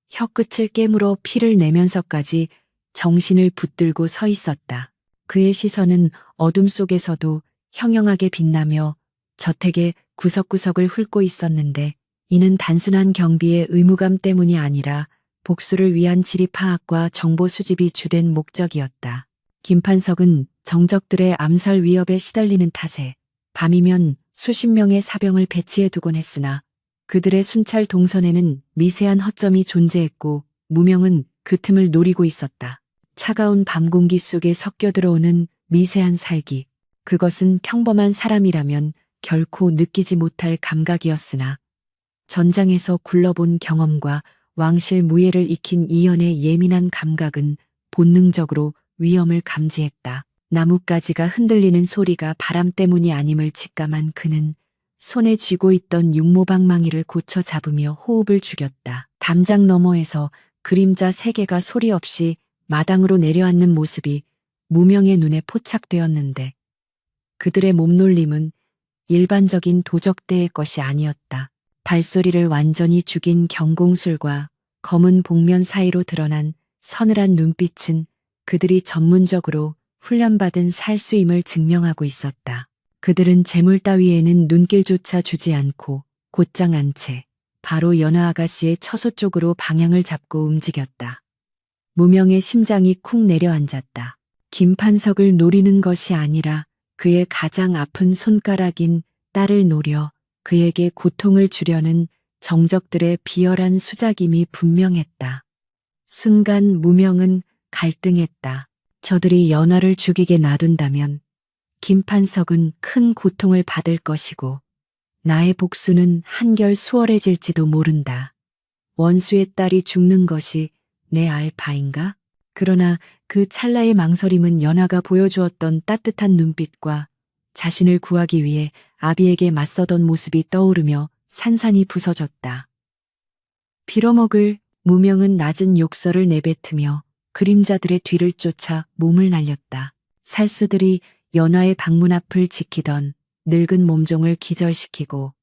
혀끝을 깨물어 피를 내면서까지 정신을 붙들고 서 있었다. 그의 시선은 어둠 속에서도 형형하게 빛나며 저택의 구석구석을 훑고 있었는데 이는 단순한 경비의 의무감 때문이 아니라 복수를 위한 지리 파악과 정보 수집이 주된 목적이었다. 김판석은 정적들의 암살 위협에 시달리는 탓에 밤이면 수십 명의 사병을 배치해 두곤 했으나 그들의 순찰 동선에는 미세한 허점이 존재했고 무명은 그 틈을 노리고 있었다. 차가운 밤 공기 속에 섞여 들어오는 미세한 살기. 그것은 평범한 사람이라면 결코 느끼지 못할 감각이었으나 전장에서 굴러본 경험과 왕실 무예를 익힌 이연의 예민한 감각은 본능적으로 위험을 감지했다. 나뭇가지가 흔들리는 소리가 바람 때문이 아님을 직감한 그는 손에 쥐고 있던 육모방망이를 고쳐 잡으며 호흡을 죽였다. 담장 너머에서 그림자 세 개가 소리 없이 마당으로 내려앉는 모습이 무명의 눈에 포착되었는데 그들의 몸놀림은 일반적인 도적대의 것이 아니었다. 발소리를 완전히 죽인 경공술과 검은 복면 사이로 드러난 서늘한 눈빛은 그들이 전문적으로 훈련받은 살수임을 증명하고 있었다. 그들은 재물 따위에는 눈길조차 주지 않고 곧장 안 채 바로 연하 아가씨의 처소 쪽으로 방향을 잡고 움직였다. 무명의 심장이 쿵 내려앉았다. 김판석을 노리는 것이 아니라 그의 가장 아픈 손가락인 딸을 노려 그에게 고통을 주려는 정적들의 비열한 수작임이 분명했다. 순간 무명은 갈등했다. 저들이 연하를 죽이게 놔둔다면 김판석은 큰 고통을 받을 것이고 나의 복수는 한결 수월해질지도 모른다. 원수의 딸이 죽는 것이 내 알 바인가? 그러나 그 찰나의 망설임은 연하가 보여주었던 따뜻한 눈빛과 자신을 구하기 위해 아비에게 맞서던 모습이 떠오르며 산산이 부서졌다. 빌어먹을 무명은 낮은 욕설을 내뱉으며 그림자들의 뒤를 쫓아 몸을 날렸다. 살수들이 연하의 방문 앞을 지키던 늙은 몸종을 기절시키고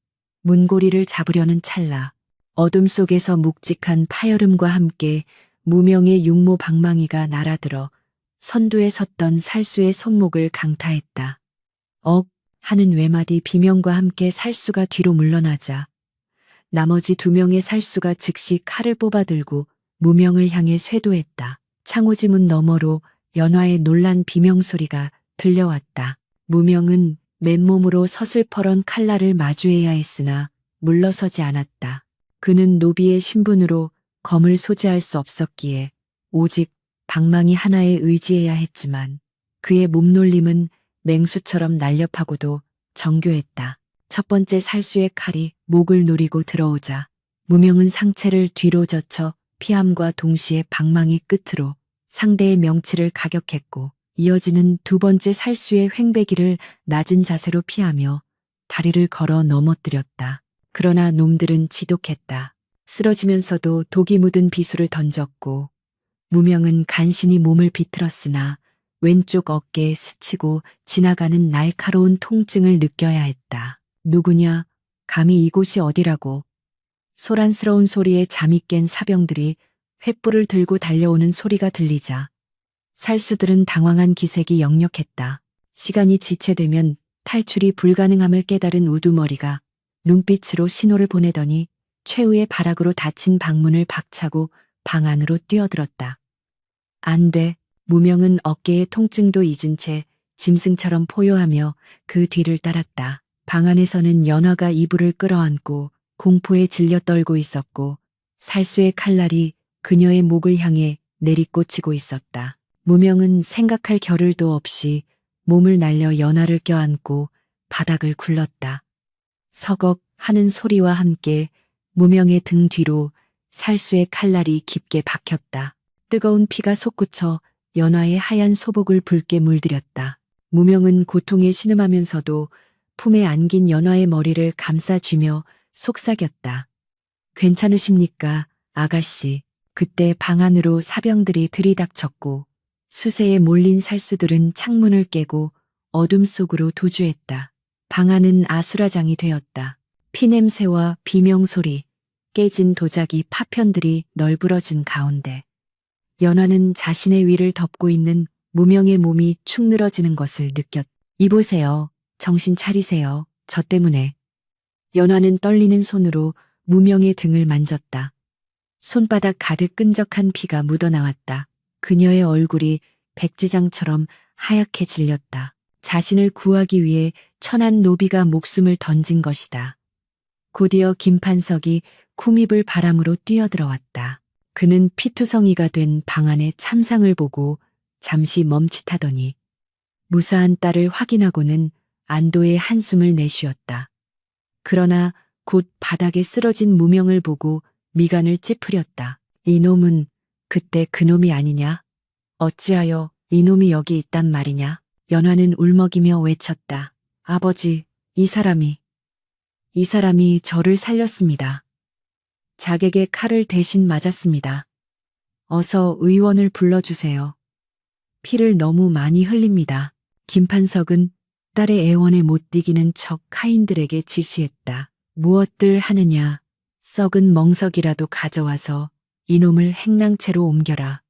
문고리를 잡으려는 찰나 어둠 속에서 묵직한 파열음과 함께 무명의 육모 방망이가 날아들어 선두에 섰던 살수의 손목을 강타했다. 억 하는 외마디 비명과 함께 살수가 뒤로 물러나자 나머지 두 명의 살수가 즉시 칼을 뽑아들고 무명을 향해 쇄도했다. 창호지문 너머로 연화의 놀란 비명소리가 들려왔다. 무명은 맨몸으로 서슬퍼런 칼날을 마주해야 했으나 물러서지 않았다. 그는 노비의 신분으로 검을 소지할 수 없었기에 오직 방망이 하나에 의지해야 했지만 그의 몸놀림은 맹수처럼 날렵하고도 정교했다. 첫 번째 살수의 칼이 목을 노리고 들어오자 무명은 상체를 뒤로 젖혀 피함과 동시에 방망이 끝으로 상대의 명치를 가격했고 이어지는 두 번째 살수의 횡배기를 낮은 자세로 피하며 다리를 걸어 넘어뜨렸다. 그러나 놈들은 지독했다. 쓰러지면서도 독이 묻은 비수를 던졌고 무명은 간신히 몸을 비틀었으나 왼쪽 어깨에 스치고 지나가는 날카로운 통증을 느껴야 했다. 누구냐? 감히 이곳이 어디라고? 소란스러운 소리에 잠이 깬 사병들이 횃불을 들고 달려오는 소리가 들리자 살수들은 당황한 기색이 역력했다. 시간이 지체되면 탈출이 불가능함을 깨달은 우두머리가 눈빛으로 신호를 보내더니 최후의 발악으로 닫힌 방문을 박차고 방 안으로 뛰어들었다. 안 돼. 무명은 어깨의 통증도 잊은 채 짐승처럼 포효하며 그 뒤를 따랐다. 방 안에서는 연화가 이불을 끌어안고 공포에 질려 떨고 있었고 살수의 칼날이 그녀의 목을 향해 내리꽂히고 있었다. 무명은 생각할 겨를도 없이 몸을 날려 연화를 껴안고 바닥을 굴렀다. 서걱 하는 소리와 함께 무명의 등 뒤로 살수의 칼날이 깊게 박혔다. 뜨거운 피가 솟구쳐 연화의 하얀 소복을 붉게 물들였다. 무명은 고통에 신음하면서도 품에 안긴 연화의 머리를 감싸쥐며 속삭였다. 괜찮으십니까, 아가씨? 그때 방 안으로 사병들이 들이닥쳤고 수세에 몰린 살수들은 창문을 깨고 어둠 속으로 도주했다. 방 안은 아수라장이 되었다. 피냄새와 비명소리, 깨진 도자기 파편들이 널브러진 가운데 연화는 자신의 위를 덮고 있는 무명의 몸이 축 늘어지는 것을 느꼈다. 이보세요. 정신 차리세요. 저 때문에. 연화는 떨리는 손으로 무명의 등을 만졌다. 손바닥 가득 끈적한 피가 묻어나왔다. 그녀의 얼굴이 백지장처럼 하얗게 질렸다. 자신을 구하기 위해 천한 노비가 목숨을 던진 것이다. 곧이어 김판석이 쿠입을 바람으로 뛰어들어왔다. 그는 피투성이가 된 방 안의 참상을 보고 잠시 멈칫하더니 무사한 딸을 확인하고는 안도의 한숨을 내쉬었다. 그러나 곧 바닥에 쓰러진 무명을 보고 미간을 찌푸렸다. 이놈은 그때 그놈이 아니냐? 어찌하여 이놈이 여기 있단 말이냐? 연화는 울먹이며 외쳤다. 아버지, 이 사람이 저를 살렸습니다. 자객의 칼을 대신 맞았습니다. 어서 의원을 불러주세요. 피를 너무 많이 흘립니다. 김판석은 딸의 애원에 못 이기는 척 카인들에게 지시했다. 무엇들 하느냐. 썩은 멍석이라도 가져와서 이놈을 행랑채로 옮겨라.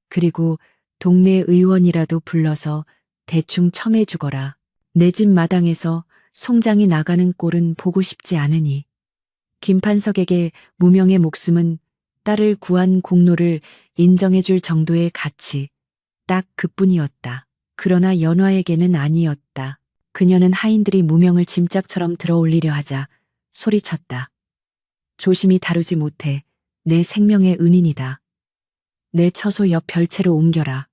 그리고 동네 의원이라도 불러서 대충 첨해 주거라. 내 집 마당에서 송장이 나가는 꼴은 보고 싶지 않으니. 김판석에게 무명의 목숨은 딸을 구한 공로를 인정해 줄 정도의 가치, 딱 그뿐이었다. 그러나 연화에게는 아니었다. 그녀는 하인들이 무명을 짐짝처럼 들어올리려 하자 소리쳤다. 조심히 다루지 못해 내 생명의 은인이다. 내 처소 옆 별채로 옮겨라.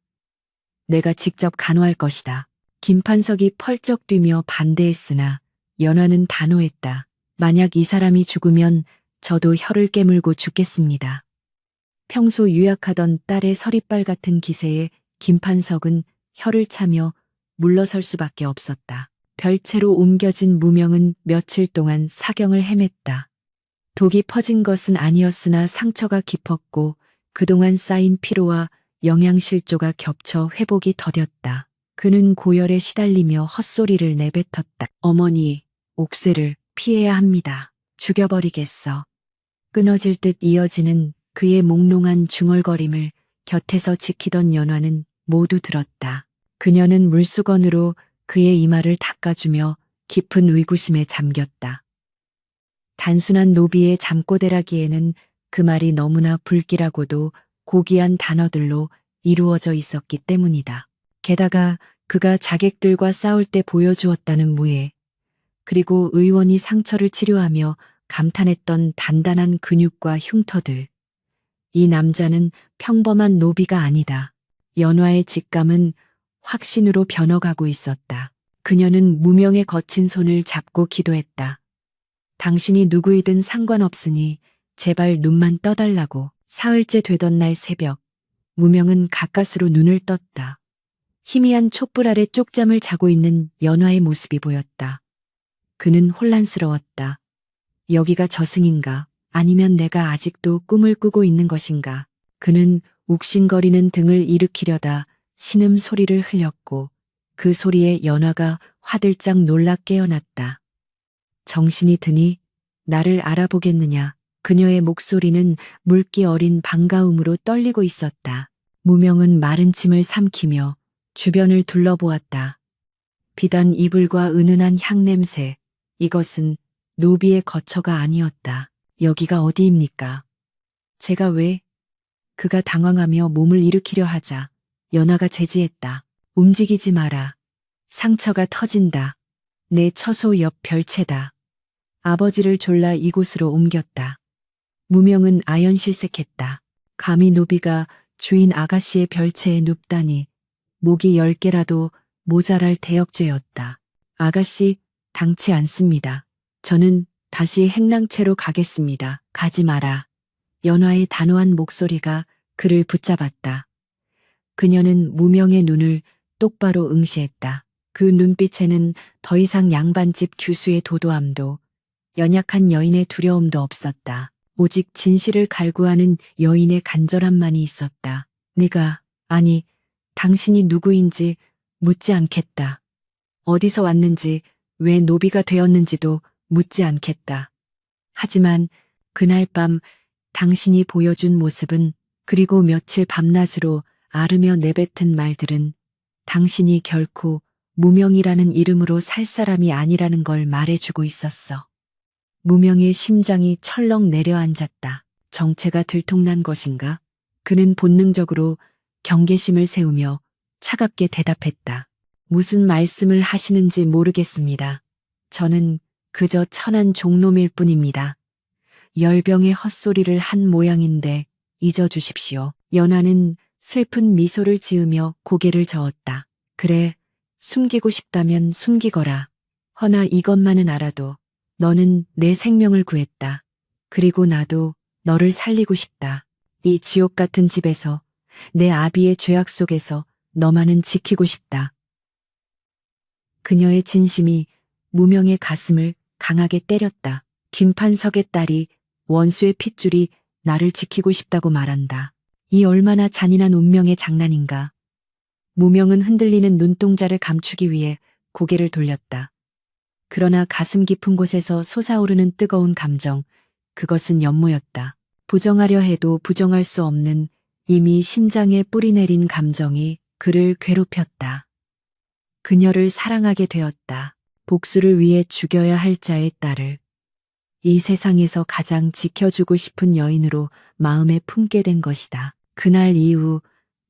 내가 직접 간호할 것이다. 김판석이 펄쩍 뛰며 반대했으나 연화는 단호했다. 만약 이 사람이 죽으면 저도 혀를 깨물고 죽겠습니다. 평소 유약하던 딸의 서리빨 같은 기세에 김판석은 혀를 차며 물러설 수밖에 없었다. 별채로 옮겨진 무명은 며칠 동안 사경을 헤맸다. 독이 퍼진 것은 아니었으나 상처가 깊었고 그동안 쌓인 피로와 영양실조가 겹쳐 회복이 더뎠다. 그는 고열에 시달리며 헛소리를 내뱉었다. 어머니, 옥새를 피해야 합니다. 죽여버리겠어. 끊어질 듯 이어지는 그의 몽롱한 중얼거림을 곁에서 지키던 연화는 모두 들었다. 그녀는 물수건으로 그의 이마를 닦아주며 깊은 의구심에 잠겼다. 단순한 노비의 잠꼬대라기에는 그 말이 너무나 불길하고도 고귀한 단어들로 이루어져 있었기 때문이다. 게다가 그가 자객들과 싸울 때 보여주었다는 무예, 그리고 의원이 상처를 치료하며 감탄했던 단단한 근육과 흉터들. 이 남자는 평범한 노비가 아니다. 연화의 직감은 확신으로 변해가고 있었다. 그녀는 무명의 거친 손을 잡고 기도했다. 당신이 누구이든 상관없으니 제발 눈만 떠달라고. 사흘째 되던 날 새벽, 무명은 가까스로 눈을 떴다. 희미한 촛불 아래 쪽잠을 자고 있는 연화의 모습이 보였다. 그는 혼란스러웠다. 여기가 저승인가? 아니면 내가 아직도 꿈을 꾸고 있는 것인가? 그는 욱신거리는 등을 일으키려다 신음 소리를 흘렸고 그 소리에 연화가 화들짝 놀라 깨어났다. 정신이 드니 나를 알아보겠느냐? 그녀의 목소리는 물기 어린 반가움으로 떨리고 있었다. 무명은 마른 침을 삼키며 주변을 둘러보았다. 비단 이불과 은은한 향냄새, 이것은 노비의 거처가 아니었다. 여기가 어디입니까? 제가 왜? 그가 당황하며 몸을 일으키려 하자 연화가 제지했다. 움직이지 마라. 상처가 터진다. 내 처소 옆 별채다. 아버지를 졸라 이곳으로 옮겼다. 무명은 아연실색했다. 감히 노비가 주인 아가씨의 별채에 눕다니 목이 10개라도 모자랄 대역죄였다. 아가씨, 당치 않습니다. 저는 다시 행랑채로 가겠습니다. 가지 마라. 연화의 단호한 목소리가 그를 붙잡았다. 그녀는 무명의 눈을 똑바로 응시했다. 그 눈빛에는 더 이상 양반집 규수의 도도함도 연약한 여인의 두려움도 없었다. 오직 진실을 갈구하는 여인의 간절함만이 있었다. 네가, 아니, 당신이 누구인지 묻지 않겠다. 어디서 왔는지, 왜 노비가 되었는지도 묻지 않겠다. 하지만 그날 밤 당신이 보여준 모습은, 그리고 며칠 밤낮으로 아르며 내뱉은 말들은 당신이 결코 무명이라는 이름으로 살 사람이 아니라는 걸 말해주고 있었어. 무명의 심장이 철렁 내려앉았다. 정체가 들통난 것인가? 그는 본능적으로 경계심을 세우며 차갑게 대답했다. 무슨 말씀을 하시는지 모르겠습니다. 저는 그저 천한 종놈일 뿐입니다. 열병의 헛소리를 한 모양인데 잊어주십시오. 연화는 슬픈 미소를 지으며 고개를 저었다. 그래, 숨기고 싶다면 숨기거라. 허나 이것만은 알아도 너는 내 생명을 구했다. 그리고 나도 너를 살리고 싶다. 이 지옥 같은 집에서, 내 아비의 죄악 속에서 너만은 지키고 싶다. 그녀의 진심이 무명의 가슴을 강하게 때렸다. 김판석의 딸이 원수의 핏줄이 나를 지키고 싶다고 말한다. 이 얼마나 잔인한 운명의 장난인가. 무명은 흔들리는 눈동자를 감추기 위해 고개를 돌렸다. 그러나 가슴 깊은 곳에서 솟아오르는 뜨거운 감정, 그것은 연모였다. 부정하려 해도 부정할 수 없는 이미 심장에 뿌리 내린 감정이 그를 괴롭혔다. 그녀를 사랑하게 되었다. 복수를 위해 죽여야 할 자의 딸을 이 세상에서 가장 지켜주고 싶은 여인으로 마음에 품게 된 것이다. 그날 이후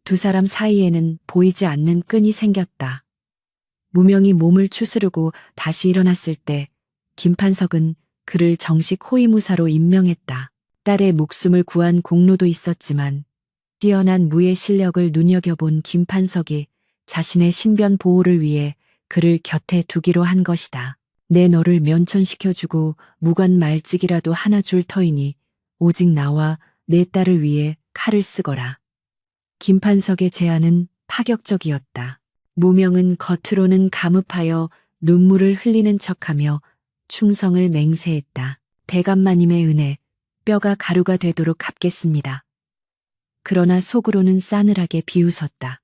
두 사람 사이에는 보이지 않는 끈이 생겼다. 무명이 몸을 추스르고 다시 일어났을 때 김판석은 그를 정식 호위무사로 임명했다. 딸의 목숨을 구한 공로도 있었지만 뛰어난 무예 실력을 눈여겨본 김판석이 자신의 신변 보호를 위해 그를 곁에 두기로 한 것이다. 내 너를 면천시켜주고 무관 말직이라도 하나 줄 터이니 오직 나와 내 딸을 위해 칼을 쓰거라. 김판석의 제안은 파격적이었다. 무명은 겉으로는 감읍하여 눈물을 흘리는 척하며 충성을 맹세했다. 대감마님의 은혜, 뼈가 가루가 되도록 갚겠습니다. 그러나 속으로는 싸늘하게 비웃었다.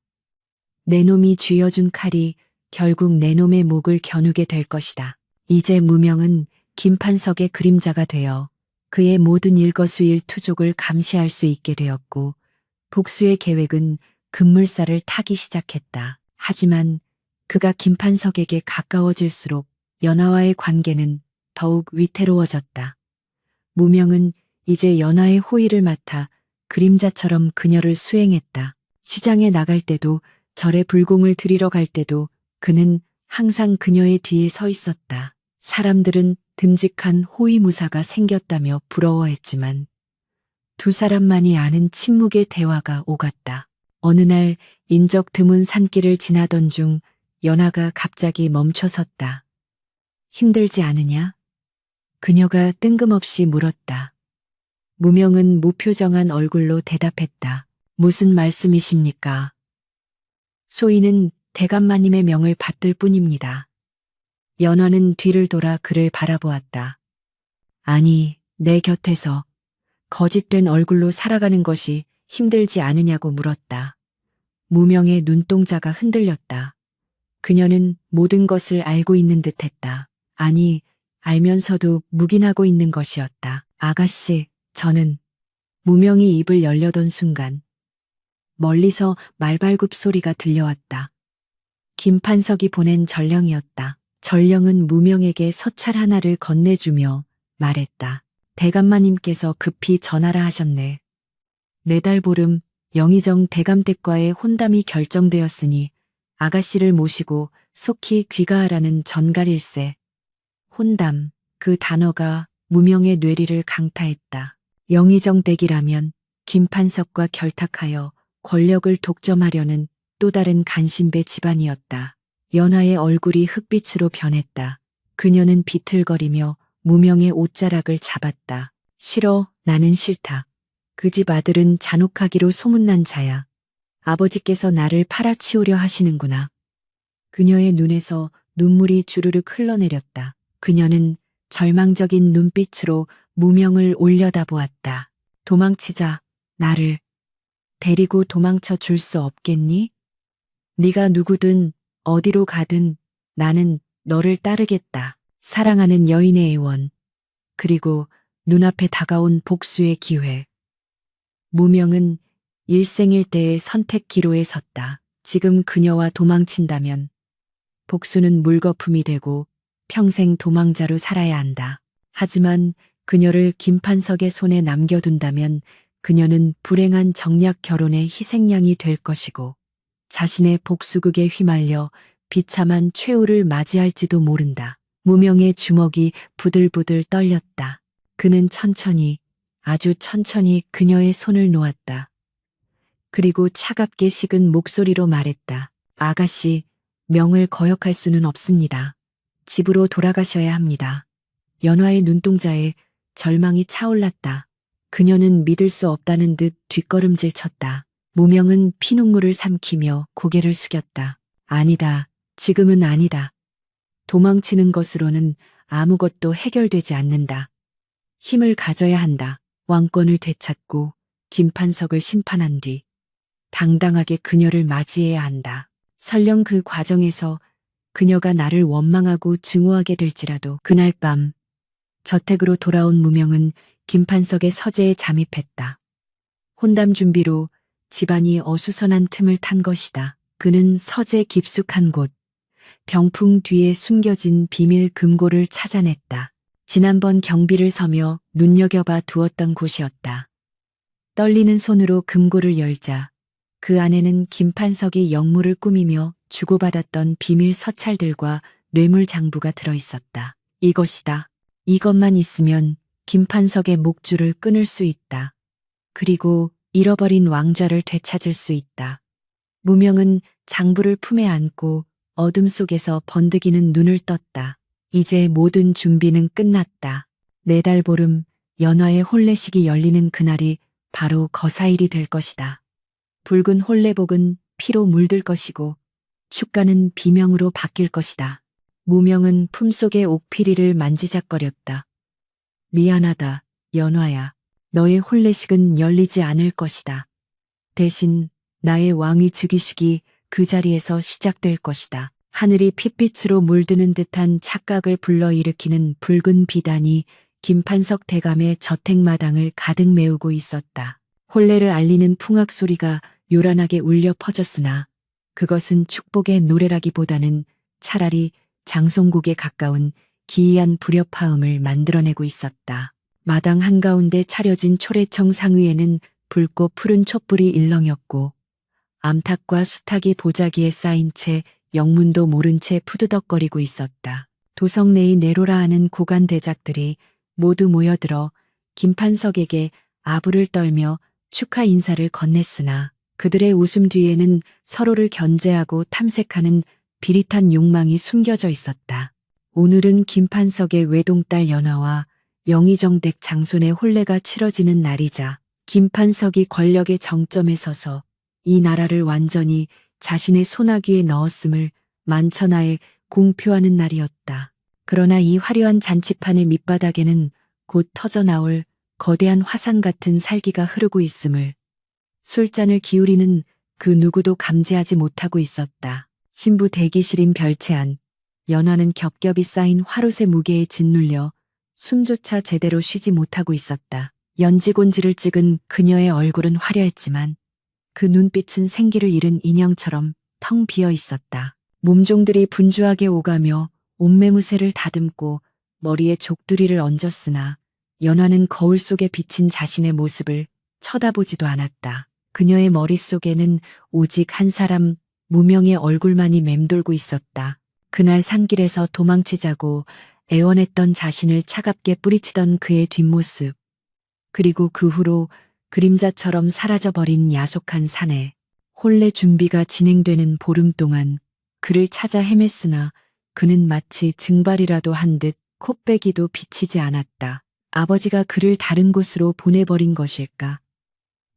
내 놈이 쥐어준 칼이 결국 내 놈의 목을 겨누게 될 것이다. 이제 무명은 김판석의 그림자가 되어 그의 모든 일거수일투족을 감시할 수 있게 되었고 복수의 계획은 급물살을 타기 시작했다. 하지만 그가 김판석에게 가까워질수록 연하와의 관계는 더욱 위태로워졌다. 무명은 이제 연하의 호의를 맡아 그림자처럼 그녀를 수행했다. 시장에 나갈 때도 절에 불공을 드리러 갈 때도 그는 항상 그녀의 뒤에 서 있었다. 사람들은 듬직한 호위무사가 생겼다며 부러워했지만 두 사람만이 아는 침묵의 대화가 오갔다. 어느 날 인적 드문 산길을 지나던 중 연화가 갑자기 멈춰섰다. 힘들지 않으냐? 그녀가 뜬금없이 물었다. 무명은 무표정한 얼굴로 대답했다. 무슨 말씀이십니까? 소인은 대감마님의 명을 받들 뿐입니다. 연화는 뒤를 돌아 그를 바라보았다. 아니, 내 곁에서 거짓된 얼굴로 살아가는 것이 힘들지 않으냐고 물었다. 무명의 눈동자가 흔들렸다. 그녀는 모든 것을 알고 있는 듯했다. 아니, 알면서도 묵인하고 있는 것이었다. 아가씨, 저는 무명이 입을 열려던 순간 멀리서 말발굽 소리가 들려왔다. 김판석이 보낸 전령이었다. 전령은 무명에게 서찰 하나를 건네주며 말했다. 대감마님께서 급히 전하라 하셨네. 4달 보름 영의정 대감댁과의 혼담이 결정되었으니 아가씨를 모시고 속히 귀가하라는 전갈일세. 혼담, 그 단어가 무명의 뇌리를 강타했다. 영의정 댁이라면 김판석과 결탁하여 권력을 독점하려는 또 다른 간신배 집안이었다. 연화의 얼굴이 흑빛으로 변했다. 그녀는 비틀거리며 무명의 옷자락을 잡았다. 싫어, 나는 싫다. 그 집 아들은 잔혹하기로 소문난 자야. 아버지께서 나를 팔아치우려 하시는구나. 그녀의 눈에서 눈물이 주르륵 흘러내렸다. 그녀는 절망적인 눈빛으로 무명을 올려다보았다. 도망치자, 나를 데리고 도망쳐 줄 수 없겠니? 네가 누구든 어디로 가든 나는 너를 따르겠다. 사랑하는 여인의 애원, 그리고 눈앞에 다가온 복수의 기회. 무명은 일생일대의 선택 기로에 섰다. 지금 그녀와 도망친다면 복수는 물거품이 되고 평생 도망자로 살아야 한다. 하지만 그녀를 김판석의 손에 남겨둔다면 그녀는 불행한 정략 결혼의 희생양이 될 것이고 자신의 복수극에 휘말려 비참한 최후를 맞이할지도 모른다. 무명의 주먹이 부들부들 떨렸다. 그는 천천히, 아주 천천히 그녀의 손을 놓았다. 그리고 차갑게 식은 목소리로 말했다. 아가씨, 명을 거역할 수는 없습니다. 집으로 돌아가셔야 합니다. 연화의 눈동자에 절망이 차올랐다. 그녀는 믿을 수 없다는 듯 뒷걸음질 쳤다. 무명은 피눈물을 삼키며 고개를 숙였다. 아니다. 지금은 아니다. 도망치는 것으로는 아무것도 해결되지 않는다. 힘을 가져야 한다. 왕권을 되찾고 김판석을 심판한 뒤 당당하게 그녀를 맞이해야 한다. 설령 그 과정에서 그녀가 나를 원망하고 증오하게 될지라도. 그날 밤 저택으로 돌아온 무명은 김판석의 서재에 잠입했다. 혼담 준비로 집안이 어수선한 틈을 탄 것이다. 그는 서재 깊숙한 곳, 병풍 뒤에 숨겨진 비밀 금고를 찾아냈다. 지난번 경비를 서며 눈여겨봐 두었던 곳이었다. 떨리는 손으로 금고를 열자 그 안에는 김판석이 역무를 꾸미며 주고받았던 비밀 서찰들과 뇌물 장부가 들어있었다. 이것이다. 이것만 있으면 김판석의 목줄을 끊을 수 있다. 그리고 잃어버린 왕좌를 되찾을 수 있다. 무명은 장부를 품에 안고 어둠 속에서 번득이는 눈을 떴다. 이제 모든 준비는 끝났다. 4달 보름 연화의 혼례식이 열리는 그날이 바로 거사일이 될 것이다. 붉은 혼례복은 피로 물들 것이고 축가는 비명으로 바뀔 것이다. 무명은 품속의 옥피리를 만지작거렸다. 미안하다, 연화야. 너의 혼례식은 열리지 않을 것이다. 대신 나의 왕위 즉위식이 그 자리에서 시작될 것이다. 하늘이 핏빛으로 물드는 듯한 착각을 불러일으키는 붉은 비단이 김판석 대감의 저택마당을 가득 메우고 있었다. 혼례를 알리는 풍악 소리가 요란하게 울려 퍼졌으나 그것은 축복의 노래라기보다는 차라리 장송곡에 가까운 기이한 불협화음을 만들어내고 있었다. 마당 한가운데 차려진 초래청 상위에는 붉고 푸른 촛불이 일렁였고 암탉과 수탉이 보자기에 쌓인 채 영문도 모른 채 푸드덕거리고 있었다. 도성 내의 내로라 하는 고관 대작들이 모두 모여들어 김판석에게 아부를 떨며 축하 인사를 건넸으나 그들의 웃음 뒤에는 서로를 견제하고 탐색하는 비릿한 욕망이 숨겨져 있었다. 오늘은 김판석의 외동딸 연화와 영의정댁 장손의 혼례가 치러지는 날이자 김판석이 권력의 정점에 서서 이 나라를 완전히 자신의 손아귀에 넣었음을 만천하에 공표하는 날이었다. 그러나 이 화려한 잔치판의 밑바닥에는 곧 터져나올 거대한 화산 같은 살기가 흐르고 있음을 술잔을 기울이는 그 누구도 감지하지 못하고 있었다. 신부 대기실인 별채 안, 연화는 겹겹이 쌓인 화롯의 무게에 짓눌려 숨조차 제대로 쉬지 못하고 있었다. 연지곤지를 찍은 그녀의 얼굴은 화려했지만 그 눈빛은 생기를 잃은 인형처럼 텅 비어 있었다. 몸종들이 분주하게 오가며 옷매무새를 다듬고 머리에 족두리를 얹었으나 연화는 거울 속에 비친 자신의 모습을 쳐다보지도 않았다. 그녀의 머릿속에는 오직 한 사람 무명의 얼굴만이 맴돌고 있었다. 그날 산길에서 도망치자고 애원했던 자신을 차갑게 뿌리치던 그의 뒷모습. 그리고 그 후로 그림자처럼 사라져버린 야속한 사내. 혼례 준비가 진행되는 보름 동안 그를 찾아 헤맸으나 그는 마치 증발이라도 한 듯 콧배기도 비치지 않았다. 아버지가 그를 다른 곳으로 보내버린 것일까?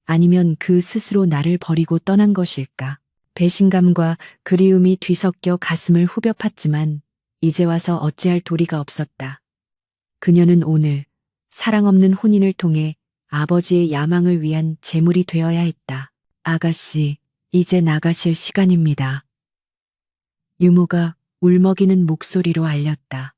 아니면 그 스스로 나를 버리고 떠난 것일까? 배신감과 그리움이 뒤섞여 가슴을 후벼 팠지만 이제 와서 어찌할 도리가 없었다. 그녀는 오늘 사랑 없는 혼인을 통해 아버지의 야망을 위한 제물이 되어야 했다. 아가씨, 이제 나가실 시간입니다. 유모가 울먹이는 목소리로 알렸다.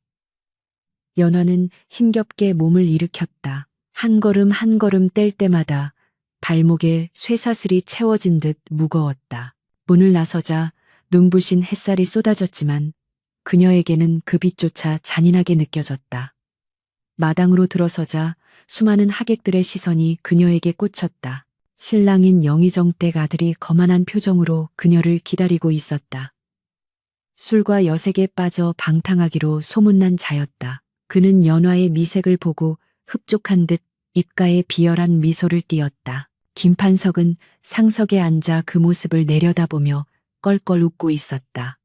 연화는 힘겹게 몸을 일으켰다. 한 걸음 한 걸음 뗄 때마다 발목에 쇠사슬이 채워진 듯 무거웠다. 문을 나서자 눈부신 햇살이 쏟아졌지만 그녀에게는 그 빛조차 잔인하게 느껴졌다. 마당으로 들어서자 수많은 하객들의 시선이 그녀에게 꽂혔다. 신랑인 영의정댁 아들이 거만한 표정으로 그녀를 기다리고 있었다. 술과 여색에 빠져 방탕하기로 소문난 자였다. 그는 연화의 미색을 보고 흡족한 듯 입가에 비열한 미소를 띄었다. 김판석은 상석에 앉아 그 모습을 내려다보며 껄껄 웃고 있었다.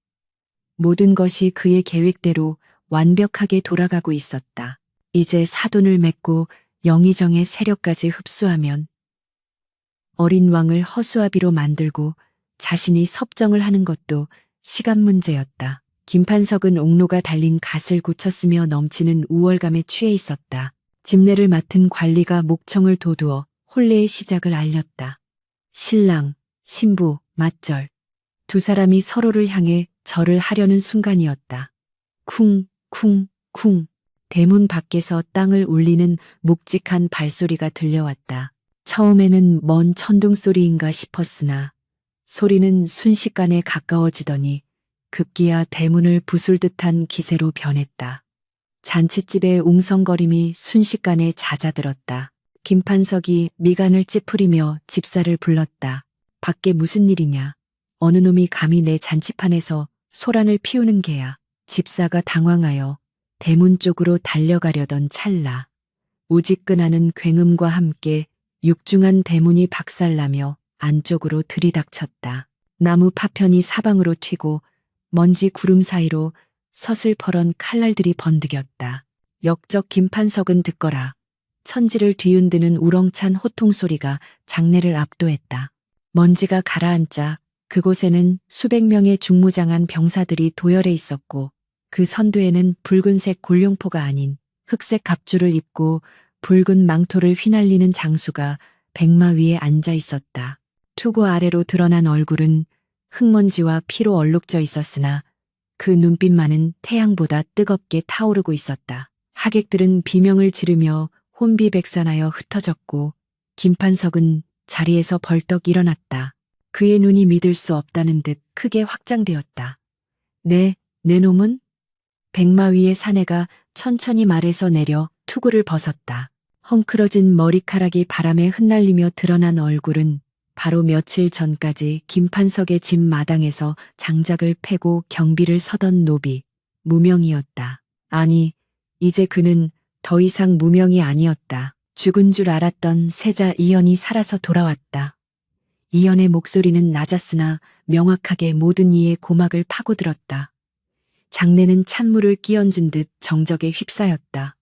모든 것이 그의 계획대로 완벽하게 돌아가고 있었다. 이제 사돈을 맺고 영의정의 세력까지 흡수하면 어린 왕을 허수아비로 만들고 자신이 섭정을 하는 것도 시간 문제였다. 김판석은 옥로가 달린 갓을 고쳤으며 넘치는 우월감에 취해 있었다. 집례를 맡은 관리가 목청을 돋우어 혼례의 시작을 알렸다. 신랑, 신부, 맞절. 두 사람이 서로를 향해 절을 하려는 순간이었다. 쿵, 쿵, 쿵. 대문 밖에서 땅을 울리는 묵직한 발소리가 들려왔다. 처음에는 먼 천둥 소리인가 싶었으나 소리는 순식간에 가까워지더니 급기야 대문을 부술 듯한 기세로 변했다. 잔칫집의 웅성거림이 순식간에 잦아들었다. 김판석이 미간을 찌푸리며 집사를 불렀다. 밖에 무슨 일이냐? 어느 놈이 감히 내 잔치판에서 소란을 피우는 게야. 집사가 당황하여 대문 쪽으로 달려가려던 찰나 우지끈하는 굉음과 함께 육중한 대문이 박살나며 안쪽으로 들이닥쳤다. 나무 파편이 사방으로 튀고 먼지 구름 사이로 서슬퍼런 칼날들이 번득였다. 역적 김판석은 듣거라. 천지를 뒤흔드는 우렁찬 호통 소리가 장내를 압도했다. 먼지가 가라앉자 그곳에는 수백 명의 중무장한 병사들이 도열해 있었고 그 선두에는 붉은색 골룡포가 아닌 흑색 갑주를 입고 붉은 망토를 휘날리는 장수가 백마 위에 앉아 있었다. 투구 아래로 드러난 얼굴은 흙먼지와 피로 얼룩져 있었으나 그 눈빛만은 태양보다 뜨겁게 타오르고 있었다. 하객들은 비명을 지르며 혼비백산하여 흩어졌고 김판석은 자리에서 벌떡 일어났다. 그의 눈이 믿을 수 없다는 듯 크게 확장되었다. 내 놈은? 백마 위의 사내가 천천히 말에서 내려 투구를 벗었다. 헝클어진 머리카락이 바람에 흩날리며 드러난 얼굴은 바로 며칠 전까지 김판석의 집 마당에서 장작을 패고 경비를 서던 노비, 무명이었다. 아니, 이제 그는 더 이상 무명이 아니었다. 죽은 줄 알았던 세자 이연이 살아서 돌아왔다. 이연의 목소리는 낮았으나 명확하게 모든 이의 고막을 파고들었다. 장내는 찬물을 끼얹은 듯 정적에 휩싸였다.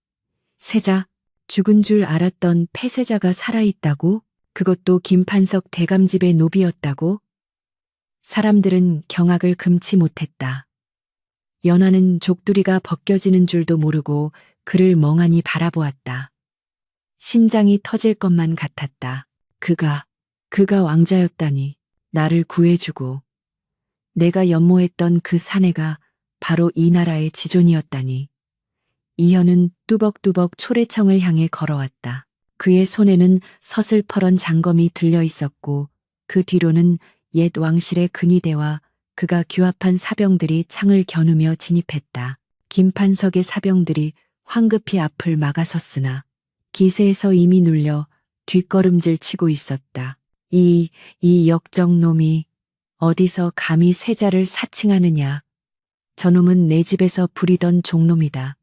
세자, 죽은 줄 알았던 폐쇄자가 살아있다고? 그것도 김판석 대감집의 노비였다고? 사람들은 경악을 금치 못했다. 연화는 족두리가 벗겨지는 줄도 모르고 그를 멍하니 바라보았다. 심장이 터질 것만 같았다. 그가 왕자였다니. 나를 구해주고. 내가 연모했던 그 사내가 바로 이 나라의 지존이었다니. 이현은 뚜벅뚜벅 초래청을 향해 걸어왔다. 그의 손에는 서슬퍼런 장검이 들려 있었고 그 뒤로는 옛 왕실의 근위대와 그가 규합한 사병들이 창을 겨누며 진입했다. 김판석의 사병들이 황급히 앞을 막아섰으나 기세에서 이미 눌려 뒷걸음질 치고 있었다. 이 역적놈이 어디서 감히 세자를 사칭하느냐. 저놈은 내 집에서 부리던 종놈이다.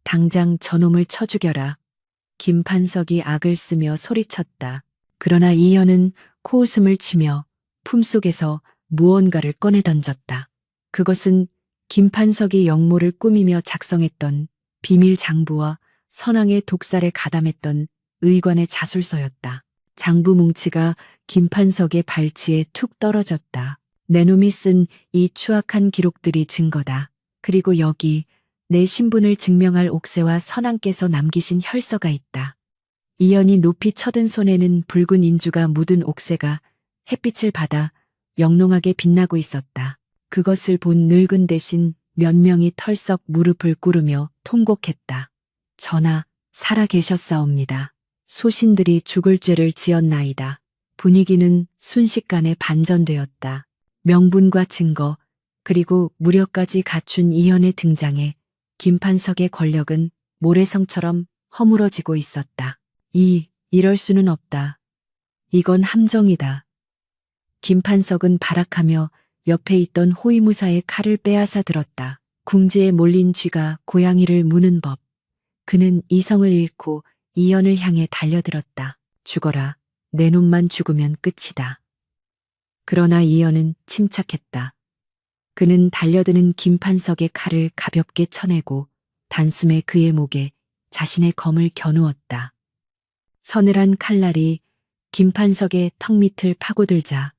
당장 저놈을 쳐 죽여라. 김판석이 악을 쓰며 소리쳤다. 그러나 이현은 코웃음을 치며 품속에서 무언가를 꺼내 던졌다. 그것은 김판석이 역모를 꾸미며 작성했던 비밀 장부와 선왕의 독살에 가담했던 의관의 자술서였다. 장부 뭉치가 김판석의 발치에 툭 떨어졌다. 내 놈이 쓴 이 추악한 기록들이 증거다. 그리고 여기 내 신분을 증명할 옥새와 선왕께서 남기신 혈서가 있다. 이연이 높이 쳐든 손에는 붉은 인주가 묻은 옥새가 햇빛을 받아 영롱하게 빛나고 있었다. 그것을 본 늙은 대신 몇 명이 털썩 무릎을 꿇으며 통곡했다. 전하, 살아 계셨사옵니다. 소신들이 죽을 죄를 지었나이다. 분위기는 순식간에 반전되었다. 명분과 증거, 그리고 무력까지 갖춘 이현의 등장에 김판석의 권력은 모래성처럼 허물어지고 있었다. 이럴 수는 없다. 이건 함정이다. 김판석은 발악하며 옆에 있던 호위무사의 칼을 빼앗아 들었다. 궁지에 몰린 쥐가 고양이를 무는 법. 그는 이성을 잃고 이연을 향해 달려들었다. 죽어라. 내 놈만 죽으면 끝이다. 그러나 이연은 침착했다. 그는 달려드는 김판석의 칼을 가볍게 쳐내고 단숨에 그의 목에 자신의 검을 겨누었다. 서늘한 칼날이 김판석의 턱 밑을 파고들자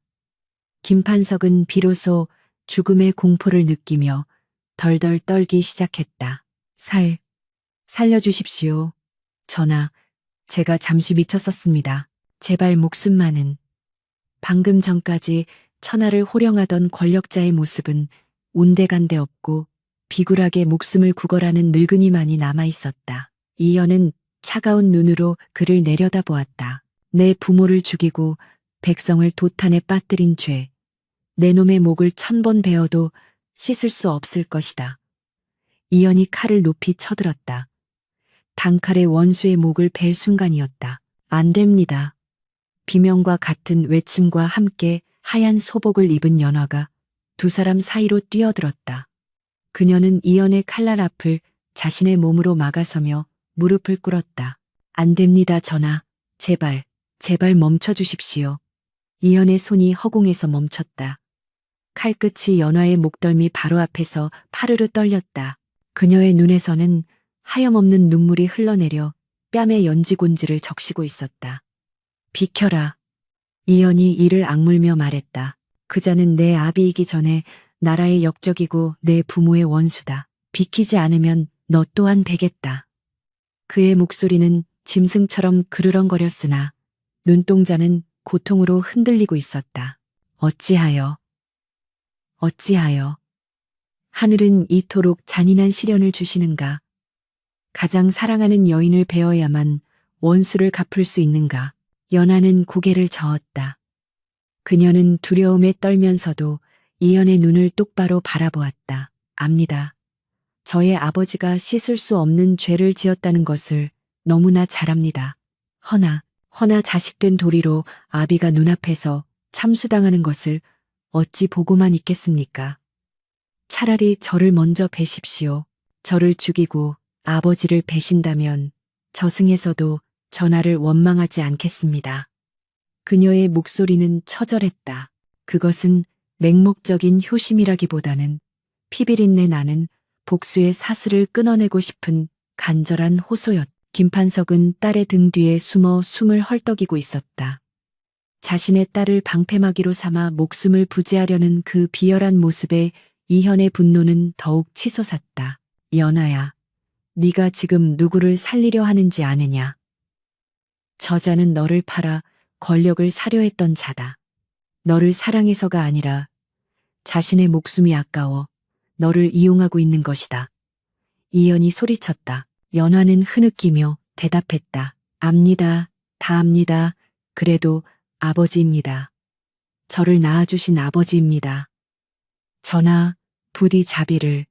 김판석은 비로소 죽음의 공포를 느끼며 덜덜 떨기 시작했다. 살려주십시오. 전하, 제가 잠시 미쳤었습니다. 제발 목숨만은. 방금 전까지 천하를 호령하던 권력자의 모습은 온데간데 없고 비굴하게 목숨을 구걸하는 늙은이만이 남아있었다. 이연은 차가운 눈으로 그를 내려다보았다. 내 부모를 죽이고 백성을 도탄에 빠뜨린 죄. 내 놈의 목을 1000번 베어도 씻을 수 없을 것이다. 이연이 칼을 높이 쳐들었다. 단칼에 원수의 목을 벨 순간이었다. 안 됩니다. 비명과 같은 외침과 함께 하얀 소복을 입은 연화가 두 사람 사이로 뛰어들었다. 그녀는 이연의 칼날 앞을 자신의 몸으로 막아서며 무릎을 꿇었다. 안 됩니다, 전하. 제발 멈춰주십시오. 이연의 손이 허공에서 멈췄다. 칼끝이 연화의 목덜미 바로 앞에서 파르르 떨렸다. 그녀의 눈에서는 하염없는 눈물이 흘러내려 뺨의 연지곤지를 적시고 있었다. 비켜라. 이연이 이를 악물며 말했다. 그자는 내 아비이기 전에 나라의 역적이고 내 부모의 원수다. 비키지 않으면 너 또한 베겠다. 그의 목소리는 짐승처럼 그르렁거렸으나 눈동자는 고통으로 흔들리고 있었다. 어찌하여 하늘은 이토록 잔인한 시련을 주시는가? 가장 사랑하는 여인을 베어야만 원수를 갚을 수 있는가? 연하는 고개를 저었다. 그녀는 두려움에 떨면서도 이연의 눈을 똑바로 바라보았다. 압니다. 저의 아버지가 씻을 수 없는 죄를 지었다는 것을 너무나 잘 압니다. 허나 자식된 도리로 아비가 눈앞에서 참수당하는 것을 어찌 보고만 있겠습니까? 차라리 저를 먼저 베십시오. 저를 죽이고 아버지를 베신다면 저승에서도 전하를 원망하지 않겠습니다. 그녀의 목소리는 처절했다. 그것은 맹목적인 효심이라기보다는 피비린내 나는 복수의 사슬을 끊어내고 싶은 간절한 호소였다. 김판석은 딸의 등 뒤에 숨어 숨을 헐떡이고 있었다. 자신의 딸을 방패막이로 삼아 목숨을 부지하려는 그 비열한 모습에 이현의 분노는 더욱 치솟았다. 연아야, 네가 지금 누구를 살리려 하는지 아느냐? 저자는 너를 팔아 권력을 사려 했던 자다. 너를 사랑해서가 아니라 자신의 목숨이 아까워 너를 이용하고 있는 것이다. 이현이 소리쳤다. 연화는 흐느끼며 대답했다. 압니다. 다 압니다. 그래도 아버지입니다. 저를 낳아주신 아버지입니다. 전하, 부디 자비를,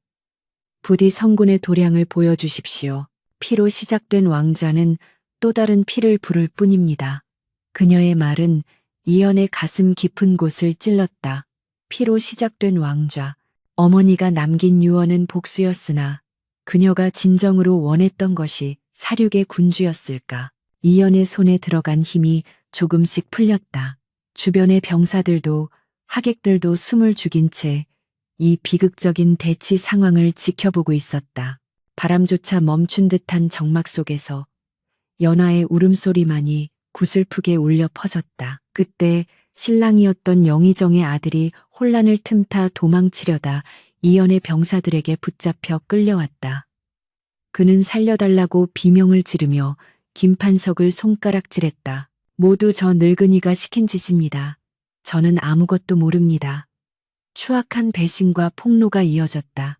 부디 성군의 도량을 보여주십시오. 피로 시작된 왕좌는 또 다른 피를 부를 뿐입니다. 그녀의 말은 이현의 가슴 깊은 곳을 찔렀다. 피로 시작된 왕좌. 어머니가 남긴 유언은 복수였으나 그녀가 진정으로 원했던 것이 사륙의 군주였을까. 이현의 손에 들어간 힘이 조금씩 풀렸다. 주변의 병사들도 하객들도 숨을 죽인 채 이 비극적인 대치 상황을 지켜보고 있었다. 바람조차 멈춘 듯한 정막 속에서 연하의 울음소리만이 구슬프게 울려 퍼졌다. 그때 신랑이었던 영의정의 아들이 혼란을 틈타 도망치려다 이연의 병사들에게 붙잡혀 끌려왔다. 그는 살려달라고 비명을 지르며 김판석을 손가락질했다. 모두 저 늙은이가 시킨 짓입니다. 저는 아무것도 모릅니다. 추악한 배신과 폭로가 이어졌다.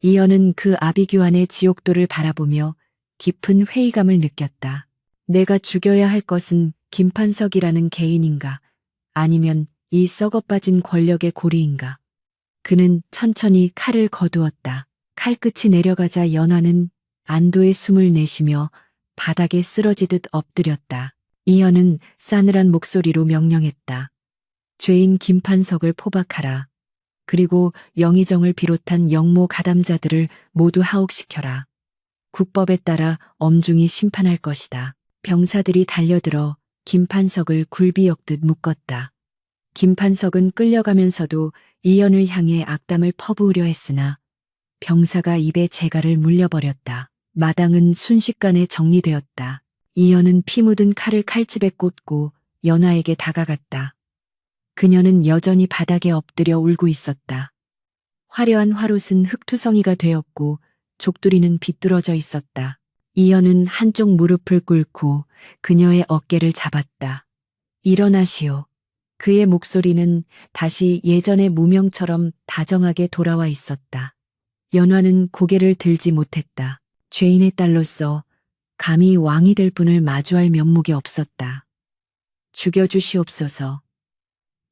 이연은 그 아비규환의 지옥도를 바라보며 깊은 회의감을 느꼈다. 내가 죽여야 할 것은 김판석이라는 개인인가? 아니면 이 썩어빠진 권력의 고리인가? 그는 천천히 칼을 거두었다. 칼끝이 내려가자 연화는 안도의 숨을 내쉬며 바닥에 쓰러지듯 엎드렸다. 이연은 싸늘한 목소리로 명령했다. 죄인 김판석을 포박하라. 그리고 영의정을 비롯한 영모 가담자들을 모두 하옥시켜라. 국법에 따라 엄중히 심판할 것이다. 병사들이 달려들어 김판석을 굴비역듯 묶었다. 김판석은 끌려가면서도 이연을 향해 악담을 퍼부으려 했으나 병사가 입에 재갈을 물려버렸다. 마당은 순식간에 정리되었다. 이연은 피 묻은 칼을 칼집에 꽂고 연화에게 다가갔다. 그녀는 여전히 바닥에 엎드려 울고 있었다. 화려한 화롯은 흙투성이가 되었고 족두리는 비뚤어져 있었다. 이연은 한쪽 무릎을 꿇고 그녀의 어깨를 잡았다. 일어나시오. 그의 목소리는 다시 예전의 무명처럼 다정하게 돌아와 있었다. 연화는 고개를 들지 못했다. 죄인의 딸로서 감히 왕이 될 분을 마주할 면목이 없었다. 죽여주시옵소서.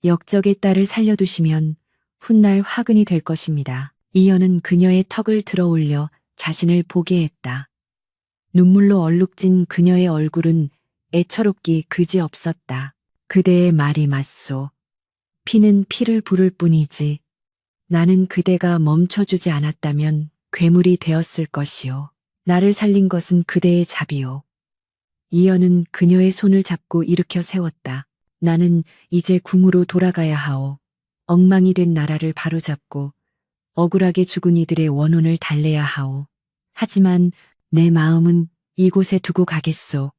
역적의 딸을 살려두시면 훗날 화근이 될 것입니다. 이연은 그녀의 턱을 들어 올려 자신을 보게 했다. 눈물로 얼룩진 그녀의 얼굴은 애처롭기 그지없었다. 그대의 말이 맞소. 피는 피를 부를 뿐이지. 나는 그대가 멈춰주지 않았다면 괴물이 되었을 것이오. 나를 살린 것은 그대의 자비오. 이연은 그녀의 손을 잡고 일으켜 세웠다. 나는 이제 궁으로 돌아가야 하오. 엉망이 된 나라를 바로잡고 억울하게 죽은 이들의 원혼을 달래야 하오. 하지만 내 마음은 이곳에 두고 가겠소.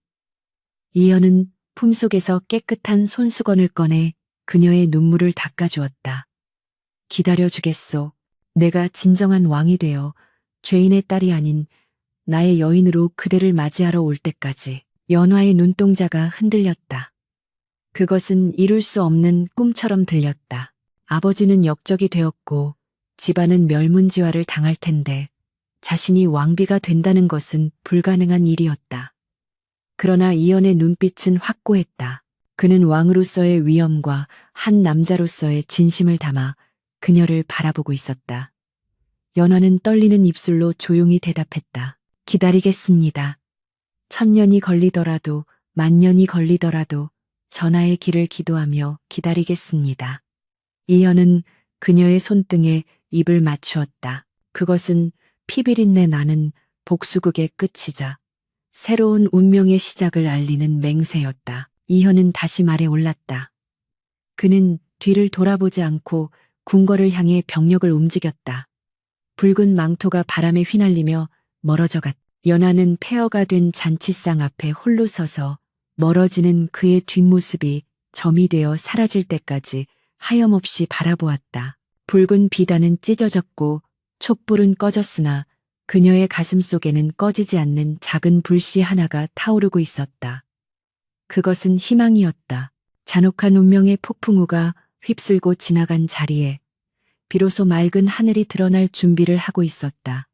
이연은 품속에서 깨끗한 손수건을 꺼내 그녀의 눈물을 닦아주었다. 기다려주겠소. 내가 진정한 왕이 되어 죄인의 딸이 아닌 나의 여인으로 그대를 맞이하러 올 때까지. 연화의 눈동자가 흔들렸다. 그것은 이룰 수 없는 꿈처럼 들렸다. 아버지는 역적이 되었고 집안은 멸문지화를 당할 텐데 자신이 왕비가 된다는 것은 불가능한 일이었다. 그러나 이연의 눈빛은 확고했다. 그는 왕으로서의 위엄과 한 남자로서의 진심을 담아 그녀를 바라보고 있었다. 연화는 떨리는 입술로 조용히 대답했다. 기다리겠습니다. 1000년이 걸리더라도 10,000년이 걸리더라도 전하의 길을 기도하며 기다리겠습니다. 이연은 그녀의 손등에 입을 맞추었다. 그것은 피비린내 나는 복수극의 끝이자 새로운 운명의 시작을 알리는 맹세였다. 이현은 다시 말에 올랐다. 그는 뒤를 돌아보지 않고 궁궐을 향해 병력을 움직였다. 붉은 망토가 바람에 휘날리며 멀어져 갔다. 연하는 폐허가 된 잔치상 앞에 홀로 서서 멀어지는 그의 뒷모습이 점이 되어 사라질 때까지 하염없이 바라보았다. 붉은 비단은 찢어졌고 촛불은 꺼졌으나 그녀의 가슴 속에는 꺼지지 않는 작은 불씨 하나가 타오르고 있었다. 그것은 희망이었다. 잔혹한 운명의 폭풍우가 휩쓸고 지나간 자리에 비로소 맑은 하늘이 드러날 준비를 하고 있었다.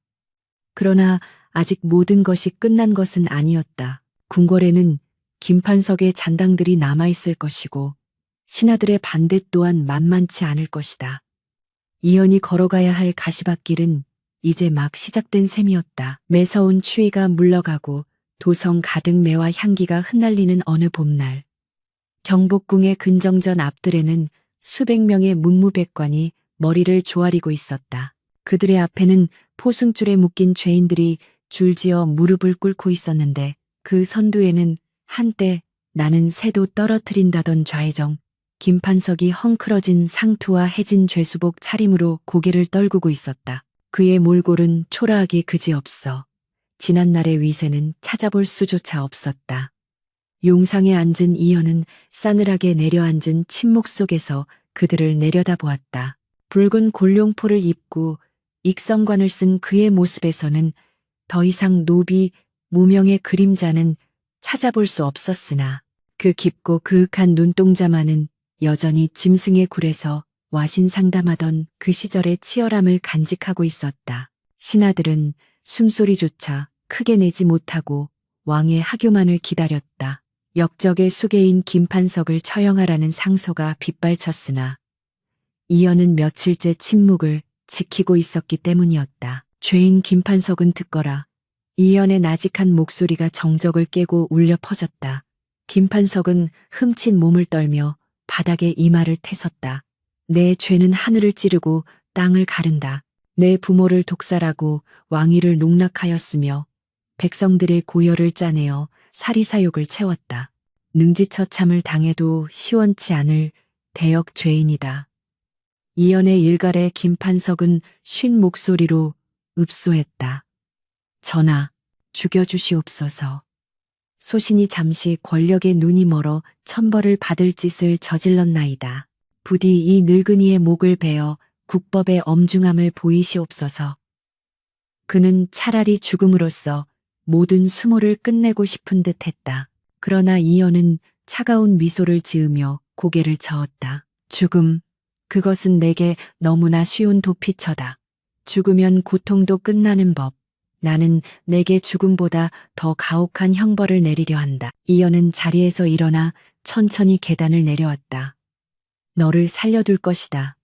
그러나 아직 모든 것이 끝난 것은 아니었다. 궁궐에는 김판석의 잔당들이 남아있을 것이고 신하들의 반대 또한 만만치 않을 것이다. 이연이 걸어가야 할 가시밭길은 이제 막 시작된 셈이었다. 매서운 추위가 물러가고 도성 가득 매와 향기가 흩날리는 어느 봄날. 경복궁의 근정전 앞들에는 수백 명의 문무백관이 머리를 조아리고 있었다. 그들의 앞에는 포승줄에 묶인 죄인들이 줄지어 무릎을 꿇고 있었는데 그 선두에는 한때 나는 새도 떨어뜨린다던 좌회정 김판석이 헝클어진 상투와 해진 죄수복 차림으로 고개를 떨구고 있었다. 그의 몰골은 초라하기 그지없어 지난날의 위세는 찾아볼 수조차 없었다. 용상에 앉은 이현은 싸늘하게 내려앉은 침묵 속에서 그들을 내려다보았다. 붉은 골룡포를 입고 익성관을 쓴 그의 모습에서는 더 이상 노비, 무명의 그림자는 찾아볼 수 없었으나 그 깊고 그윽한 눈동자만은 여전히 짐승의 굴에서 와신 상담하던 그 시절의 치열함을 간직하고 있었다. 신하들은 숨소리조차 크게 내지 못하고 왕의 하교만을 기다렸다. 역적의 수괴인 김판석을 처형하라는 상소가 빗발쳤으나 이연은 며칠째 침묵을 지키고 있었기 때문이었다. 죄인 김판석은 듣거라. 이연의 나직한 목소리가 정적을 깨고 울려 퍼졌다. 김판석은 흠친 몸을 떨며 바닥에 이마를 태섰다. 내 죄는 하늘을 찌르고 땅을 가른다. 내 부모를 독살하고 왕위를 농락하였으며 백성들의 고열을 짜내어 사리사욕을 채웠다. 능지처참을 당해도 시원치 않을 대역 죄인이다. 이연의 일갈에 김판석은 쉰 목소리로 읍소했다. 전하, 죽여주시옵소서. 소신이 잠시 권력의 눈이 멀어 천벌을 받을 짓을 저질렀나이다. 부디 이 늙은이의 목을 베어 국법의 엄중함을 보이시옵소서. 그는 차라리 죽음으로써 모든 수모를 끝내고 싶은 듯 했다. 그러나 이연은 차가운 미소를 지으며 고개를 저었다. 죽음, 그것은 내게 너무나 쉬운 도피처다. 죽으면 고통도 끝나는 법. 나는 내게 죽음보다 더 가혹한 형벌을 내리려 한다. 이연은 자리에서 일어나 천천히 계단을 내려왔다. 너를 살려둘 것이다.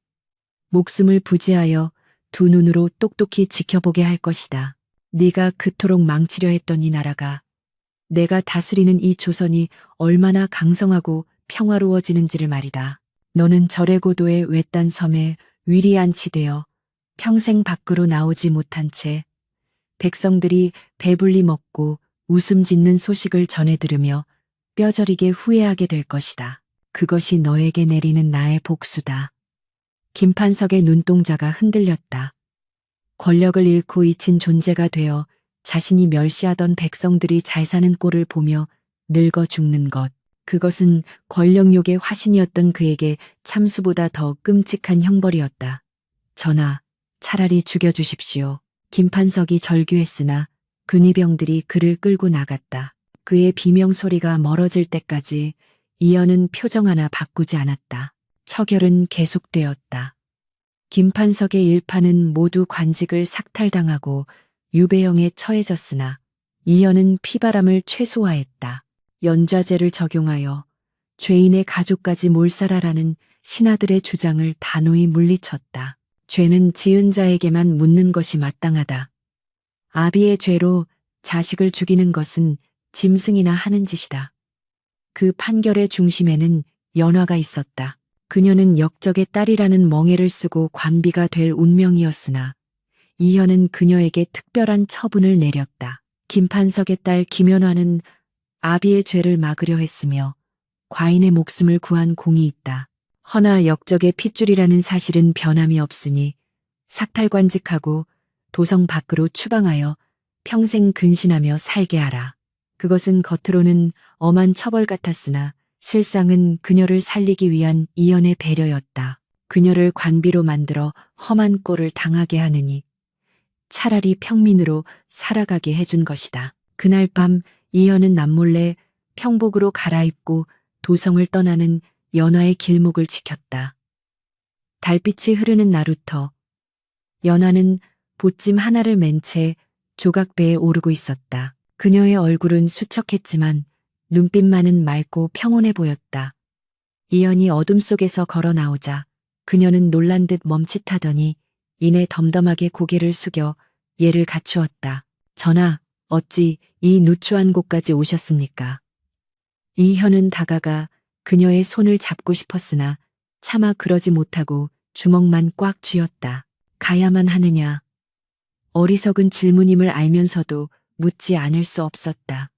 목숨을 부지하여 두 눈으로 똑똑히 지켜보게 할 것이다. 네가 그토록 망치려 했던 이 나라가, 내가 다스리는 이 조선이 얼마나 강성하고 평화로워지는지를 말이다. 너는 절해고도의 외딴 섬에 위리 안치되어 평생 밖으로 나오지 못한 채 백성들이 배불리 먹고 웃음 짓는 소식을 전해 들으며 뼈저리게 후회하게 될 것이다. 그것이 너에게 내리는 나의 복수다. 김판석의 눈동자가 흔들렸다. 권력을 잃고 잊힌 존재가 되어 자신이 멸시하던 백성들이 잘 사는 꼴을 보며 늙어 죽는 것. 그것은 권력욕의 화신이었던 그에게 참수보다 더 끔찍한 형벌이었다. 전하, 차라리 죽여주십시오. 김판석이 절규했으나 근위병들이 그를 끌고 나갔다. 그의 비명소리가 멀어질 때까지 이연은 표정 하나 바꾸지 않았다. 처결은 계속되었다. 김판석의 일파는 모두 관직을 삭탈당하고 유배형에 처해졌으나 이연은 피바람을 최소화했다. 연좌제를 적용하여 죄인의 가족까지 몰살하라는 신하들의 주장을 단호히 물리쳤다. 죄는 지은 자에게만 묻는 것이 마땅하다. 아비의 죄로 자식을 죽이는 것은 짐승이나 하는 짓이다. 그 판결의 중심에는 연화가 있었다. 그녀는 역적의 딸이라는 멍에를 쓰고 관비가 될 운명이었으나 이현은 그녀에게 특별한 처분을 내렸다. 김판석의 딸 김연화는 아비의 죄를 막으려 했으며 과인의 목숨을 구한 공이 있다. 허나 역적의 핏줄이라는 사실은 변함이 없으니 삭탈관직하고 도성 밖으로 추방하여 평생 근신하며 살게 하라. 그것은 겉으로는 엄한 처벌 같았으나 실상은 그녀를 살리기 위한 이연의 배려였다. 그녀를 관비로 만들어 험한 꼴을 당하게 하느니 차라리 평민으로 살아가게 해준 것이다. 그날 밤 이연은 남몰래 평복으로 갈아입고 도성을 떠나는 연화의 길목을 지켰다. 달빛이 흐르는 나루터. 연화는 보찜 하나를 맨 채 조각배에 오르고 있었다. 그녀의 얼굴은 수척했지만 눈빛만은 맑고 평온해 보였다. 이연이 어둠 속에서 걸어 나오자 그녀는 놀란 듯 멈칫하더니 이내 덤덤하게 고개를 숙여 예를 갖추었다. 전하, 어찌 이 누추한 곳까지 오셨습니까? 이현은 다가가 그녀의 손을 잡고 싶었으나 차마 그러지 못하고 주먹만 꽉 쥐었다. 가야만 하느냐. 어리석은 질문임을 알면서도 묻지 않을 수 없었다.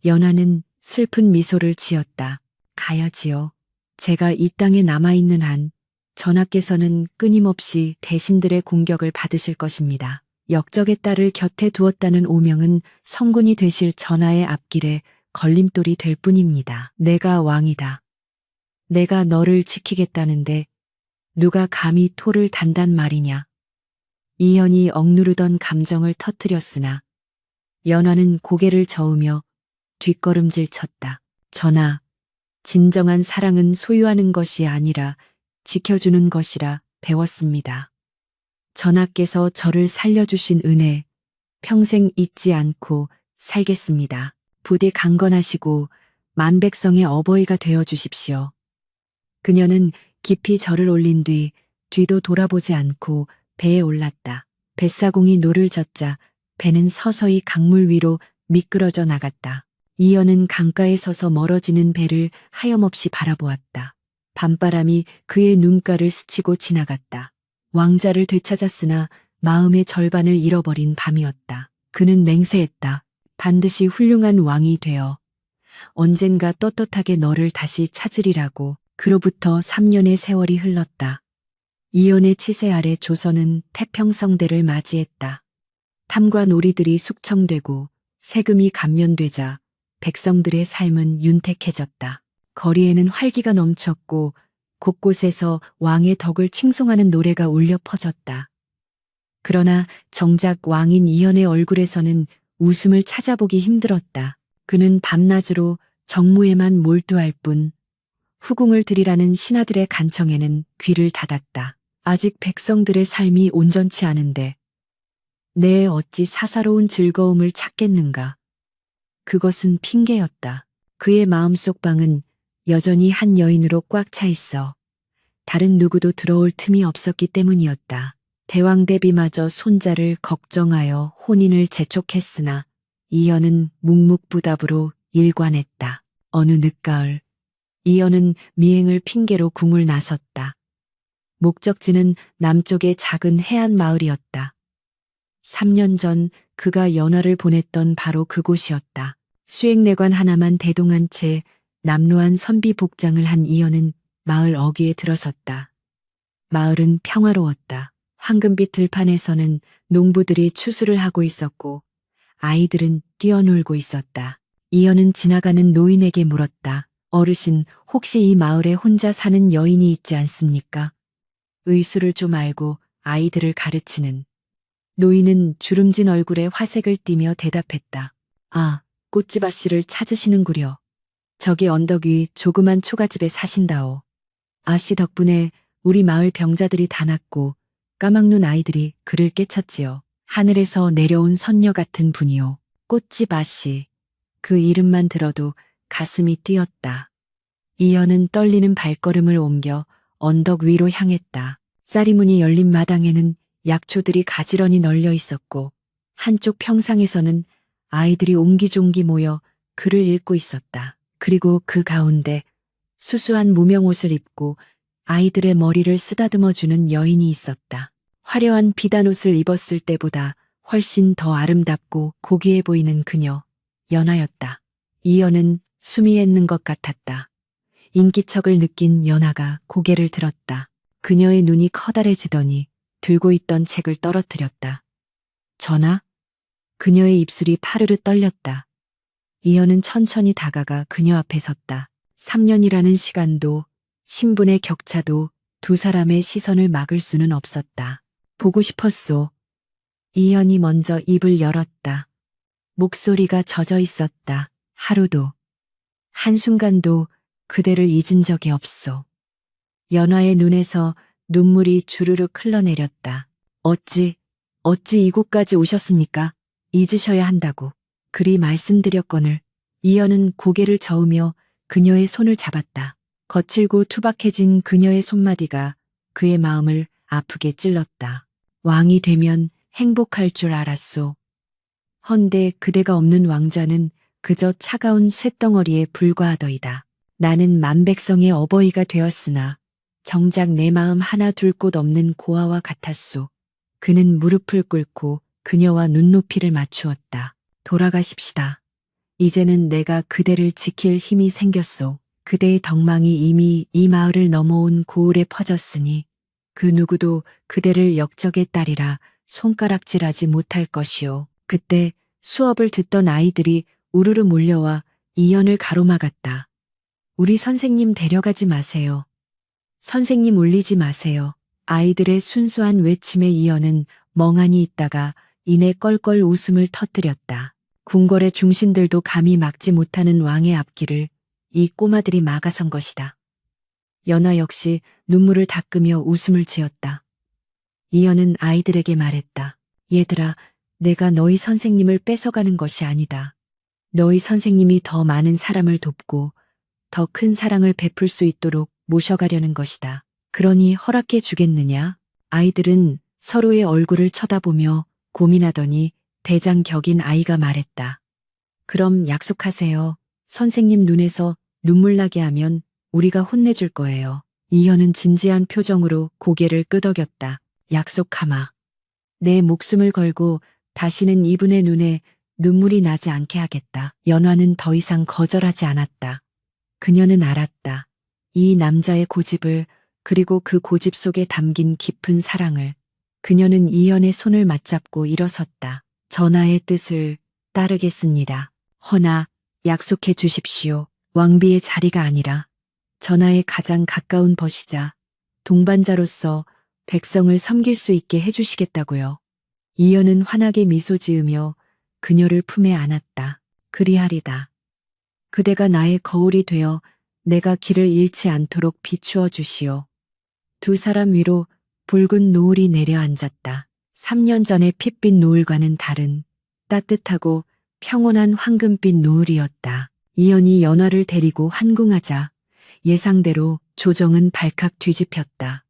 연화는 슬픈 미소를 지었다. 가야지요. 제가 이 땅에 남아있는 한 전하께서는 끊임없이 대신들의 공격을 받으실 것입니다. 역적의 딸을 곁에 두었다는 오명은 성군이 되실 전하의 앞길에 걸림돌이 될 뿐입니다. 내가 왕이다. 내가 너를 지키겠다는데 누가 감히 토를 단단 말이냐. 이현이 억누르던 감정을 터뜨렸으나 연화는 고개를 저으며 뒷걸음질 쳤다. 전하, 진정한 사랑은 소유하는 것이 아니라 지켜주는 것이라 배웠습니다. 전하께서 저를 살려주신 은혜 평생 잊지 않고 살겠습니다. 부디 강건하시고 만백성의 어버이가 되어 주십시오. 그녀는 깊이 절을 올린 뒤도 돌아보지 않고 배에 올랐다. 뱃사공이 노를 젓자 배는 서서히 강물 위로 미끄러져 나갔다. 이연은 강가에 서서 멀어지는 배를 하염없이 바라보았다. 밤바람이 그의 눈가를 스치고 지나갔다. 왕자를 되찾았으나 마음의 절반을 잃어버린 밤이었다. 그는 맹세했다. 반드시 훌륭한 왕이 되어 언젠가 떳떳하게 너를 다시 찾으리라고. 그로부터 3년의 세월이 흘렀다. 이연의 치세 아래 조선은 태평성대를 맞이했다. 탐과 놀이들이 숙청되고 세금이 감면되자 백성들의 삶은 윤택해졌다. 거리에는 활기가 넘쳤고 곳곳에서 왕의 덕을 칭송하는 노래가 울려 퍼졌다. 그러나 정작 왕인 이현의 얼굴에서는 웃음을 찾아보기 힘들었다. 그는 밤낮으로 정무에만 몰두할 뿐 후궁을 드리라는 신하들의 간청에는 귀를 닫았다. 아직 백성들의 삶이 온전치 않은데 내 어찌 사사로운 즐거움을 찾겠는가. 그것은 핑계였다. 그의 마음속 방은 여전히 한 여인으로 꽉 차 있어 다른 누구도 들어올 틈이 없었기 때문이었다. 대왕대비마저 손자를 걱정하여 혼인을 재촉했으나 이연은 묵묵부답으로 일관했다. 어느 늦가을 이연은 미행을 핑계로 궁을 나섰다. 목적지는 남쪽의 작은 해안 마을이었다. 3년 전 그가 연화를 보냈던 바로 그곳이었다. 수행내관 하나만 대동한 채 남루한 선비 복장을 한 이연은 마을 어귀에 들어섰다. 마을은 평화로웠다. 황금빛 들판에서는 농부들이 추수를 하고 있었고 아이들은 뛰어놀고 있었다. 이연은 지나가는 노인에게 물었다. 어르신, 혹시 이 마을에 혼자 사는 여인이 있지 않습니까? 의술을 좀 알고 아이들을 가르치는. 노인은 주름진 얼굴에 화색을 띠며 대답했다. 아, 꽃집 아씨를 찾으시는구려. 저기 언덕 위 조그만 초가집에 사신다오. 아씨 덕분에 우리 마을 병자들이 다 낫고 까막눈 아이들이 그를 깨쳤지요. 하늘에서 내려온 선녀 같은 분이요. 꽃집 아씨. 그 이름만 들어도 가슴이 뛰었다. 이연은 떨리는 발걸음을 옮겨 언덕 위로 향했다. 쌀이문이 열린 마당에는 약초들이 가지런히 널려 있었고 한쪽 평상에서는 아이들이 옹기종기 모여 글을 읽고 있었다. 그리고 그 가운데 수수한 무명옷을 입고 아이들의 머리를 쓰다듬어주는 여인이 있었다. 화려한 비단옷을 입었을 때보다 훨씬 더 아름답고 고귀해 보이는 그녀, 연하였다. 이연은 숨이 앳는 것 같았다. 인기척을 느낀 연하가 고개를 들었다. 그녀의 눈이 커다래지더니 들고 있던 책을 떨어뜨렸다. 전하? 그녀의 입술이 파르르 떨렸다. 이현은 천천히 다가가 그녀 앞에 섰다. 3년이라는 시간도 신분의 격차도 두 사람의 시선을 막을 수는 없었다. 보고 싶었소. 이현이 먼저 입을 열었다. 목소리가 젖어 있었다. 하루도, 한순간도 그대를 잊은 적이 없소. 연화의 눈에서 눈물이 주르륵 흘러내렸다. 어찌 이곳까지 오셨습니까? 잊으셔야 한다고. 그리 말씀드렸거늘. 이현은 고개를 저으며 그녀의 손을 잡았다. 거칠고 투박해진 그녀의 손마디가 그의 마음을 아프게 찔렀다. 왕이 되면 행복할 줄 알았소. 헌데 그대가 없는 왕좌는 그저 차가운 쇳덩어리에 불과하더이다. 나는 만백성의 어버이가 되었으나 정작 내 마음 하나 둘 곳 없는 고아와 같았소. 그는 무릎을 꿇고 그녀와 눈높이를 맞추었다. 돌아가십시다. 이제는 내가 그대를 지킬 힘이 생겼소. 그대의 덕망이 이미 이 마을을 넘어온 고을에 퍼졌으니 그 누구도 그대를 역적의 딸이라 손가락질하지 못할 것이오. 그때 수업을 듣던 아이들이 우르르 몰려와 이현을 가로막았다. 우리 선생님 데려가지 마세요. 선생님 울리지 마세요. 아이들의 순수한 외침에 이현은 멍하니 있다가 이내 껄껄 웃음을 터뜨렸다. 궁궐의 중신들도 감히 막지 못하는 왕의 앞길을 이 꼬마들이 막아선 것이다. 연화 역시 눈물을 닦으며 웃음을 지었다. 이현은 아이들에게 말했다. 얘들아, 내가 너희 선생님을 뺏어가는 것이 아니다. 너희 선생님이 더 많은 사람을 돕고 더 큰 사랑을 베풀 수 있도록 모셔가려는 것이다. 그러니 허락해 주겠느냐? 아이들은 서로의 얼굴을 쳐다보며 고민하더니 대장 격인 아이가 말했다. 그럼 약속하세요. 선생님 눈에서 눈물 나게 하면 우리가 혼내줄 거예요. 이현은 진지한 표정으로 고개를 끄덕였다. 약속하마. 내 목숨을 걸고 다시는 이분의 눈에 눈물이 나지 않게 하겠다. 연화는 더 이상 거절하지 않았다. 그녀는 알았다. 이 남자의 고집을, 그리고 그 고집 속에 담긴 깊은 사랑을. 그녀는 이현의 손을 맞잡고 일어섰다. 전하의 뜻을 따르겠습니다. 허나 약속해 주십시오. 왕비의 자리가 아니라 전하의 가장 가까운 벗이자 동반자로서 백성을 섬길 수 있게 해주시겠다고요. 이현은 환하게 미소 지으며 그녀를 품에 안았다. 그리하리다. 그대가 나의 거울이 되어 내가 길을 잃지 않도록 비추어 주시오. 두 사람 위로 붉은 노을이 내려앉았다. 3년 전의 핏빛 노을과는 다른 따뜻하고 평온한 황금빛 노을이었다. 이현이 연화를 데리고 한궁하자 예상대로 조정은 발칵 뒤집혔다.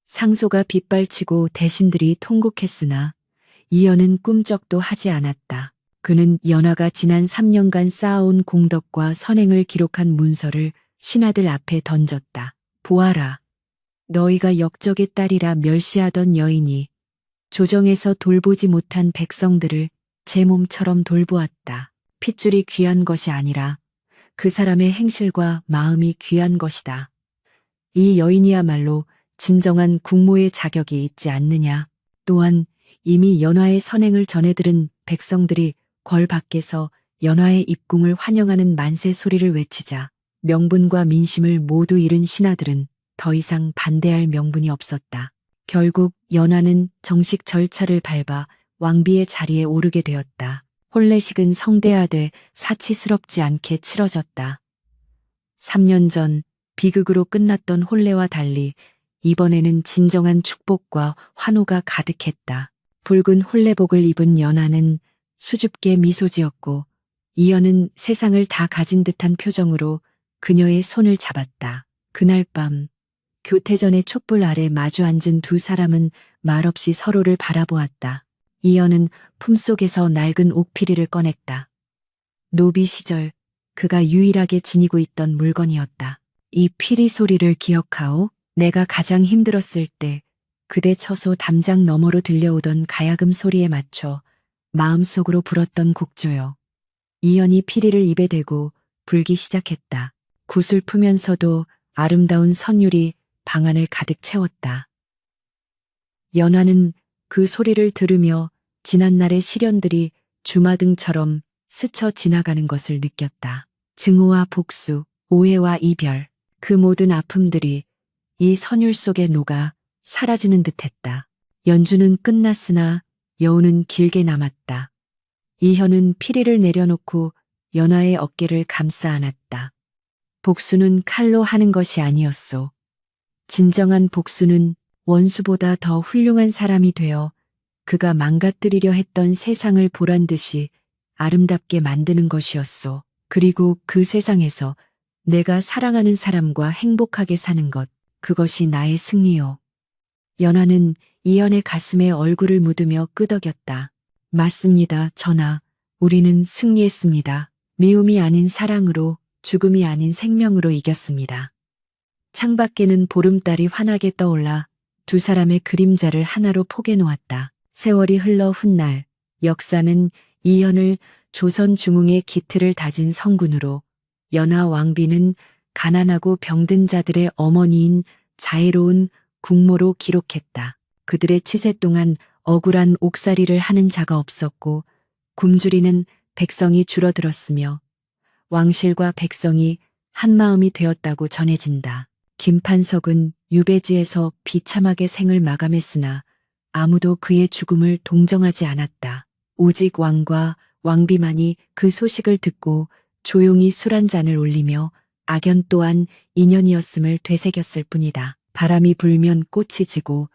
상소가 빗발치고 대신들이 통곡했으나 이현은 꿈쩍도 하지 않았다. 그는 연화가 지난 3년간 쌓아온 공덕과 선행을 기록한 문서를 신하들 앞에 던졌다. 보아라. 너희가 역적의 딸이라 멸시하던 여인이 조정에서 돌보지 못한 백성들을 제 몸처럼 돌보았다. 핏줄이 귀한 것이 아니라 그 사람의 행실과 마음이 귀한 것이다. 이 여인이야말로 진정한 국모의 자격이 있지 않느냐. 또한 이미 연화의 선행을 전해들은 백성들이 궐 밖에서 연화의 입궁을 환영하는 만세 소리를 외치자 명분과 민심을 모두 잃은 신하들은 더 이상 반대할 명분이 없었다. 결국 연화는 정식 절차를 밟아 왕비의 자리에 오르게 되었다. 혼례식은 성대하되 사치스럽지 않게 치러졌다. 3년 전 비극으로 끝났던 혼례와 달리 이번에는 진정한 축복과 환호가 가득했다. 붉은 혼례복을 입은 연화는 수줍게 미소 지었고 이현은 세상을 다 가진 듯한 표정으로 그녀의 손을 잡았다. 그날 밤 교태전의 촛불 아래 마주 앉은 두 사람은 말없이 서로를 바라보았다. 이현은 품속에서 낡은 옥피리를 꺼냈다. 노비 시절 그가 유일하게 지니고 있던 물건이었다. 이 피리 소리를 기억하오? 내가 가장 힘들었을 때 그대 처소 담장 너머로 들려오던 가야금 소리에 맞춰 마음속으로 불었던 곡조요. 이현이 피리를 입에 대고 불기 시작했다. 구슬프면서도 아름다운 선율이 방 안을 가득 채웠다. 연화는 그 소리를 들으며 지난날의 시련들이 주마등처럼 스쳐 지나가는 것을 느꼈다. 증오와 복수, 오해와 이별, 그 모든 아픔들이 이 선율 속에 녹아 사라지는 듯했다. 연주는 끝났으나 여우는 길게 남았다. 이현은 피리를 내려놓고 연화의 어깨를 감싸 안았다. 복수는 칼로 하는 것이 아니었소. 진정한 복수는 원수보다 더 훌륭한 사람이 되어 그가 망가뜨리려 했던 세상을 보란 듯이 아름답게 만드는 것이었소. 그리고 그 세상에서 내가 사랑하는 사람과 행복하게 사는 것, 그것이 나의 승리요. 연화는 이현의 가슴에 얼굴을 묻으며 끄덕였다. 맞습니다, 전하. 우리는 승리했습니다. 미움이 아닌 사랑으로, 죽음이 아닌 생명으로 이겼습니다. 창밖에는 보름달이 환하게 떠올라 두 사람의 그림자를 하나로 포개 놓았다. 세월이 흘러 훗날 역사는 이현을 조선 중흥의 기틀을 다진 성군으로, 연하 왕비는 가난하고 병든 자들의 어머니인 자애로운 국모로 기록했다. 그들의 치세 동안 억울한 옥살이를 하는 자가 없었고 굶주리는 백성이 줄어들었으며 왕실과 백성이 한마음이 되었다고 전해진다. 김판석은 유배지에서 비참하게 생을 마감했으나 아무도 그의 죽음을 동정하지 않았다. 오직 왕과 왕비만이 그 소식을 듣고 조용히 술 한 잔을 올리며 악연 또한 인연이었음을 되새겼을 뿐이다. 바람이 불면 꽃이 지고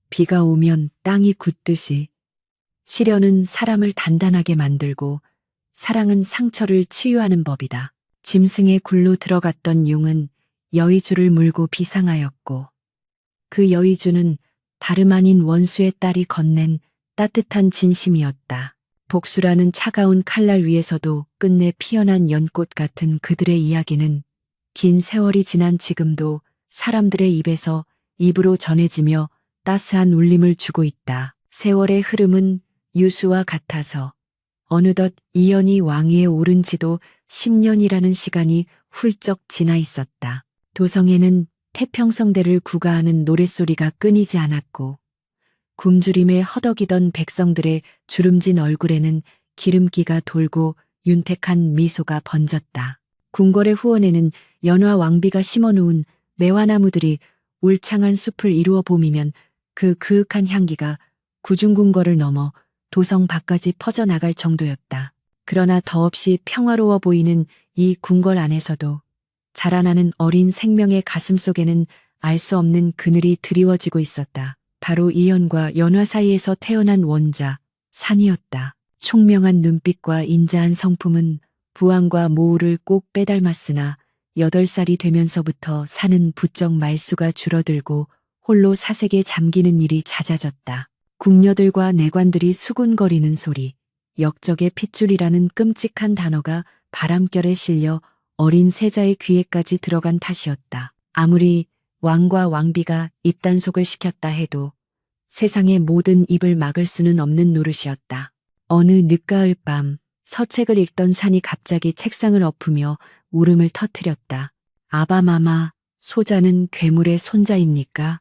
비가 오면 땅이 굳듯이 시련은 사람을 단단하게 만들고 사랑은 상처를 치유하는 법이다. 짐승의 굴로 들어갔던 용은 여의주를 물고 비상하였고 그 여의주는 다름 아닌 원수의 딸이 건넨 따뜻한 진심이었다. 복수라는 차가운 칼날 위에서도 끝내 피어난 연꽃 같은 그들의 이야기는 긴 세월이 지난 지금도 사람들의 입에서 입으로 전해지며 따스한 울림을 주고 있다. 세월의 흐름은 유수와 같아서 어느덧 이현이 왕위에 오른 지도 10년이라는 시간이 훌쩍 지나 있었다. 도성에는 태평성대를 구가하는 노랫소리가 끊이지 않았고 굶주림에 허덕이던 백성들의 주름진 얼굴에는 기름기가 돌고 윤택한 미소가 번졌다. 궁궐의 후원에는 연화 왕비가 심어놓은 매화나무들이 울창한 숲을 이루어 봄이면 그 그윽한 향기가 구중궁궐을 넘어 도성 밖까지 퍼져나갈 정도였다. 그러나 더없이 평화로워 보이는 이 궁궐 안에서도 자라나는 어린 생명의 가슴 속에는 알 수 없는 그늘이 드리워지고 있었다. 바로 이현과 연화 사이에서 태어난 원자, 산이었다. 총명한 눈빛과 인자한 성품은 부왕과 모우를 꼭 빼닮았으나 8살이 되면서부터 산은 부쩍 말수가 줄어들고 홀로 사색에 잠기는 일이 잦아졌다. 궁녀들과 내관들이 수군거리는 소리, 역적의 핏줄이라는 끔찍한 단어가 바람결에 실려 어린 세자의 귀에까지 들어간 탓이었다. 아무리 왕과 왕비가 입단속을 시켰다 해도 세상의 모든 입을 막을 수는 없는 노릇이었다. 어느 늦가을 밤 서책을 읽던 산이 갑자기 책상을 엎으며 울음을 터뜨렸다. 아바마마, 소자는 괴물의 손자입니까?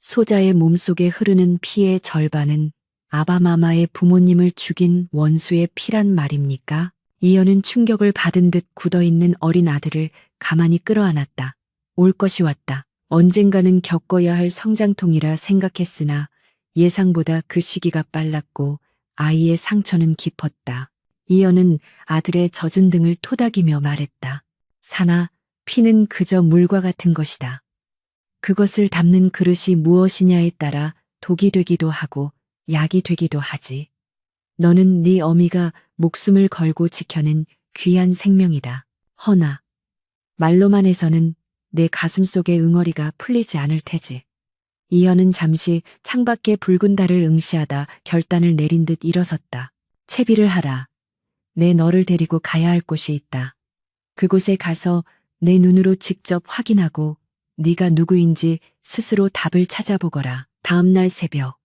소자의 몸속에 흐르는 피의 절반은 아바마마의 부모님을 죽인 원수의 피란 말입니까? 이현은 충격을 받은 듯 굳어있는 어린 아들을 가만히 끌어안았다. 올 것이 왔다. 언젠가는 겪어야 할 성장통이라 생각했으나 예상보다 그 시기가 빨랐고 아이의 상처는 깊었다. 이현은 아들의 젖은 등을 토닥이며 말했다. 사나, 피는 그저 물과 같은 것이다. 그것을 담는 그릇이 무엇이냐에 따라 독이 되기도 하고 약이 되기도 하지. 너는 네 어미가 목숨을 걸고 지켜낸 귀한 생명이다. 허나 말로만 해서는 내 가슴 속의 응어리가 풀리지 않을 테지. 이현은 잠시 창밖의 붉은 달을 응시하다 결단을 내린 듯 일어섰다. 채비를 하라. 내 너를 데리고 가야 할 곳이 있다. 그곳에 가서 내 눈으로 직접 확인하고 네가 누구인지 스스로 답을 찾아보거라. 다음 날 새벽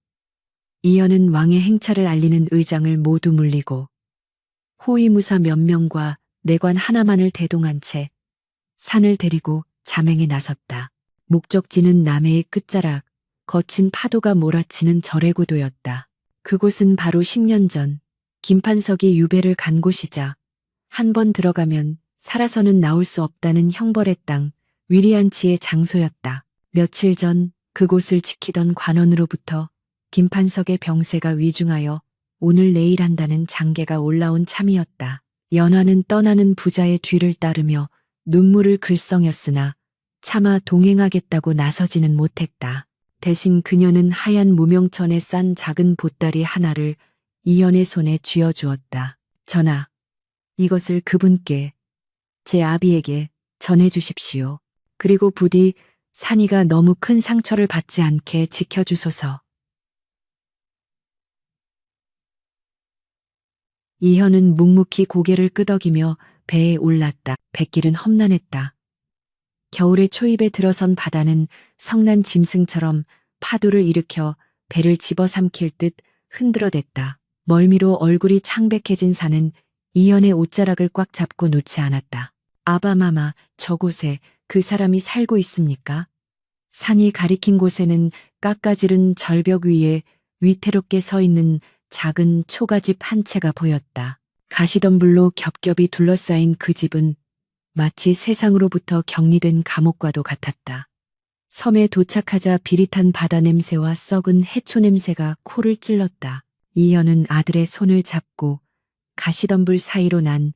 이현은 왕의 행차를 알리는 의장을 모두 물리고 호위무사 몇 명과 내관 하나만을 대동한 채 산을 데리고 잠행에 나섰다. 목적지는 남해의 끝자락, 거친 파도가 몰아치는 절해고도였다. 그곳은 바로 10년 전 김판석이 유배를 간 곳이자 한 번 들어가면 살아서는 나올 수 없다는 형벌의 땅, 위리안치의 장소였다. 며칠 전 그곳을 지키던 관원으로부터 김판석의 병세가 위중하여 오늘 내일 한다는 장계가 올라온 참이었다. 연화는 떠나는 부자의 뒤를 따르며 눈물을 글썽였으나 차마 동행하겠다고 나서지는 못했다. 대신 그녀는 하얀 무명천에 싼 작은 보따리 하나를 이연의 손에 쥐어주었다. 전하, 이것을 그분께, 제 아비에게 전해주십시오. 그리고 부디 산이가 너무 큰 상처를 받지 않게 지켜주소서. 이현은 묵묵히 고개를 끄덕이며 배에 올랐다. 뱃길은 험난했다. 겨울의 초입에 들어선 바다는 성난 짐승처럼 파도를 일으켜 배를 집어삼킬 듯 흔들어댔다. 멀미로 얼굴이 창백해진 산은 이연의 옷자락을 꽉 잡고 놓지 않았다. 아바마마, 저곳에 그 사람이 살고 있습니까? 산이 가리킨 곳에는 깎아지른 절벽 위에 위태롭게 서 있는 작은 초가집 한 채가 보였다. 가시덤불로 겹겹이 둘러싸인 그 집은 마치 세상으로부터 격리된 감옥과도 같았다. 섬에 도착하자 비릿한 바다 냄새와 썩은 해초 냄새가 코를 찔렀다. 이현은 아들의 손을 잡고 가시덤불 사이로 난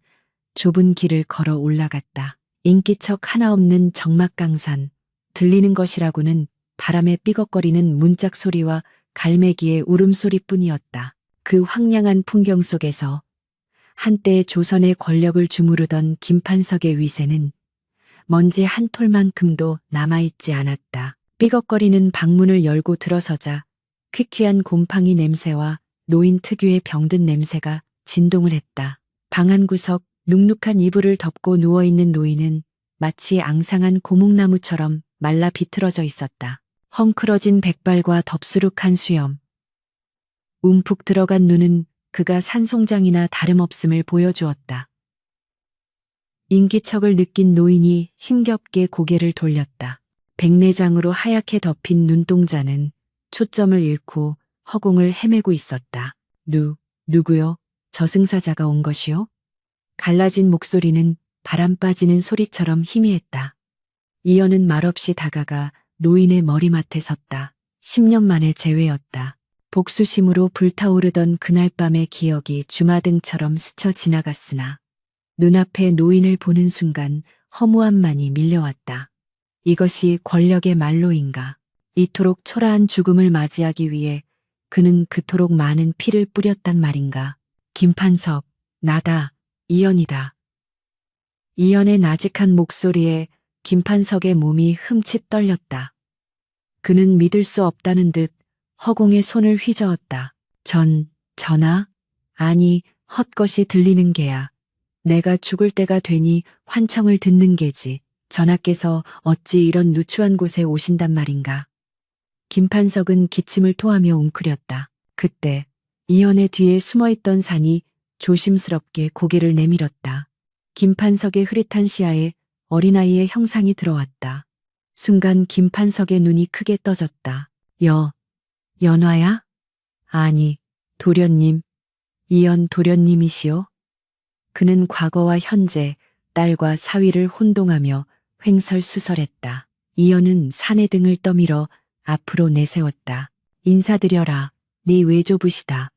좁은 길을 걸어 올라갔다. 인기척 하나 없는 적막강산, 들리는 것이라고는 바람에 삐걱거리는 문짝 소리와 갈매기의 울음소리뿐이었다. 그 황량한 풍경 속에서 한때 조선의 권력을 주무르던 김판석의 위세는 먼지 한 톨만큼도 남아있지 않았다. 삐걱거리는 방문을 열고 들어서자 퀴퀴한 곰팡이 냄새와 노인 특유의 병든 냄새가 진동을 했다. 방 한 구석 눅눅한 이불을 덮고 누워있는 노인은 마치 앙상한 고목나무처럼 말라 비틀어져 있었다. 헝클어진 백발과 덥수룩한 수염, 움푹 들어간 눈은 그가 산송장이나 다름없음을 보여주었다. 인기척을 느낀 노인이 힘겹게 고개를 돌렸다. 백내장으로 하얗게 덮인 눈동자는 초점을 잃고 허공을 헤매고 있었다. 누구요? 저승사자가 온 것이요? 갈라진 목소리는 바람 빠지는 소리처럼 희미했다. 이연은 말없이 다가가 노인의 머리맡에 섰다. 10년 만의 재회였다. 복수심으로 불타오르던 그날 밤의 기억이 주마등처럼 스쳐 지나갔으나 눈앞에 노인을 보는 순간 허무함만이 밀려왔다. 이것이 권력의 말로인가? 이토록 초라한 죽음을 맞이하기 위해 그는 그토록 많은 피를 뿌렸단 말인가? 김판석, 나다, 이연이다. 이연의 나직한 목소리에 김판석의 몸이 흠칫 떨렸다. 그는 믿을 수 없다는 듯 허공에 손을 휘저었다. 전하? 아니, 헛것이 들리는 게야. 내가 죽을 때가 되니 환청을 듣는 게지. 전하께서 어찌 이런 누추한 곳에 오신단 말인가. 김판석은 기침을 토하며 웅크렸다. 그때 이연의 뒤에 숨어있던 산이 조심스럽게 고개를 내밀었다. 김판석의 흐릿한 시야에 어린아이의 형상이 들어왔다. 순간 김판석의 눈이 크게 떠졌다. 연화야? 아니, 도련님, 이연 도련님이시오? 그는 과거와 현재, 딸과 사위를 혼동하며 횡설수설했다. 이연은 산의 등을 떠밀어 앞으로 내세웠다. 인사드려라, 네 외조부시다.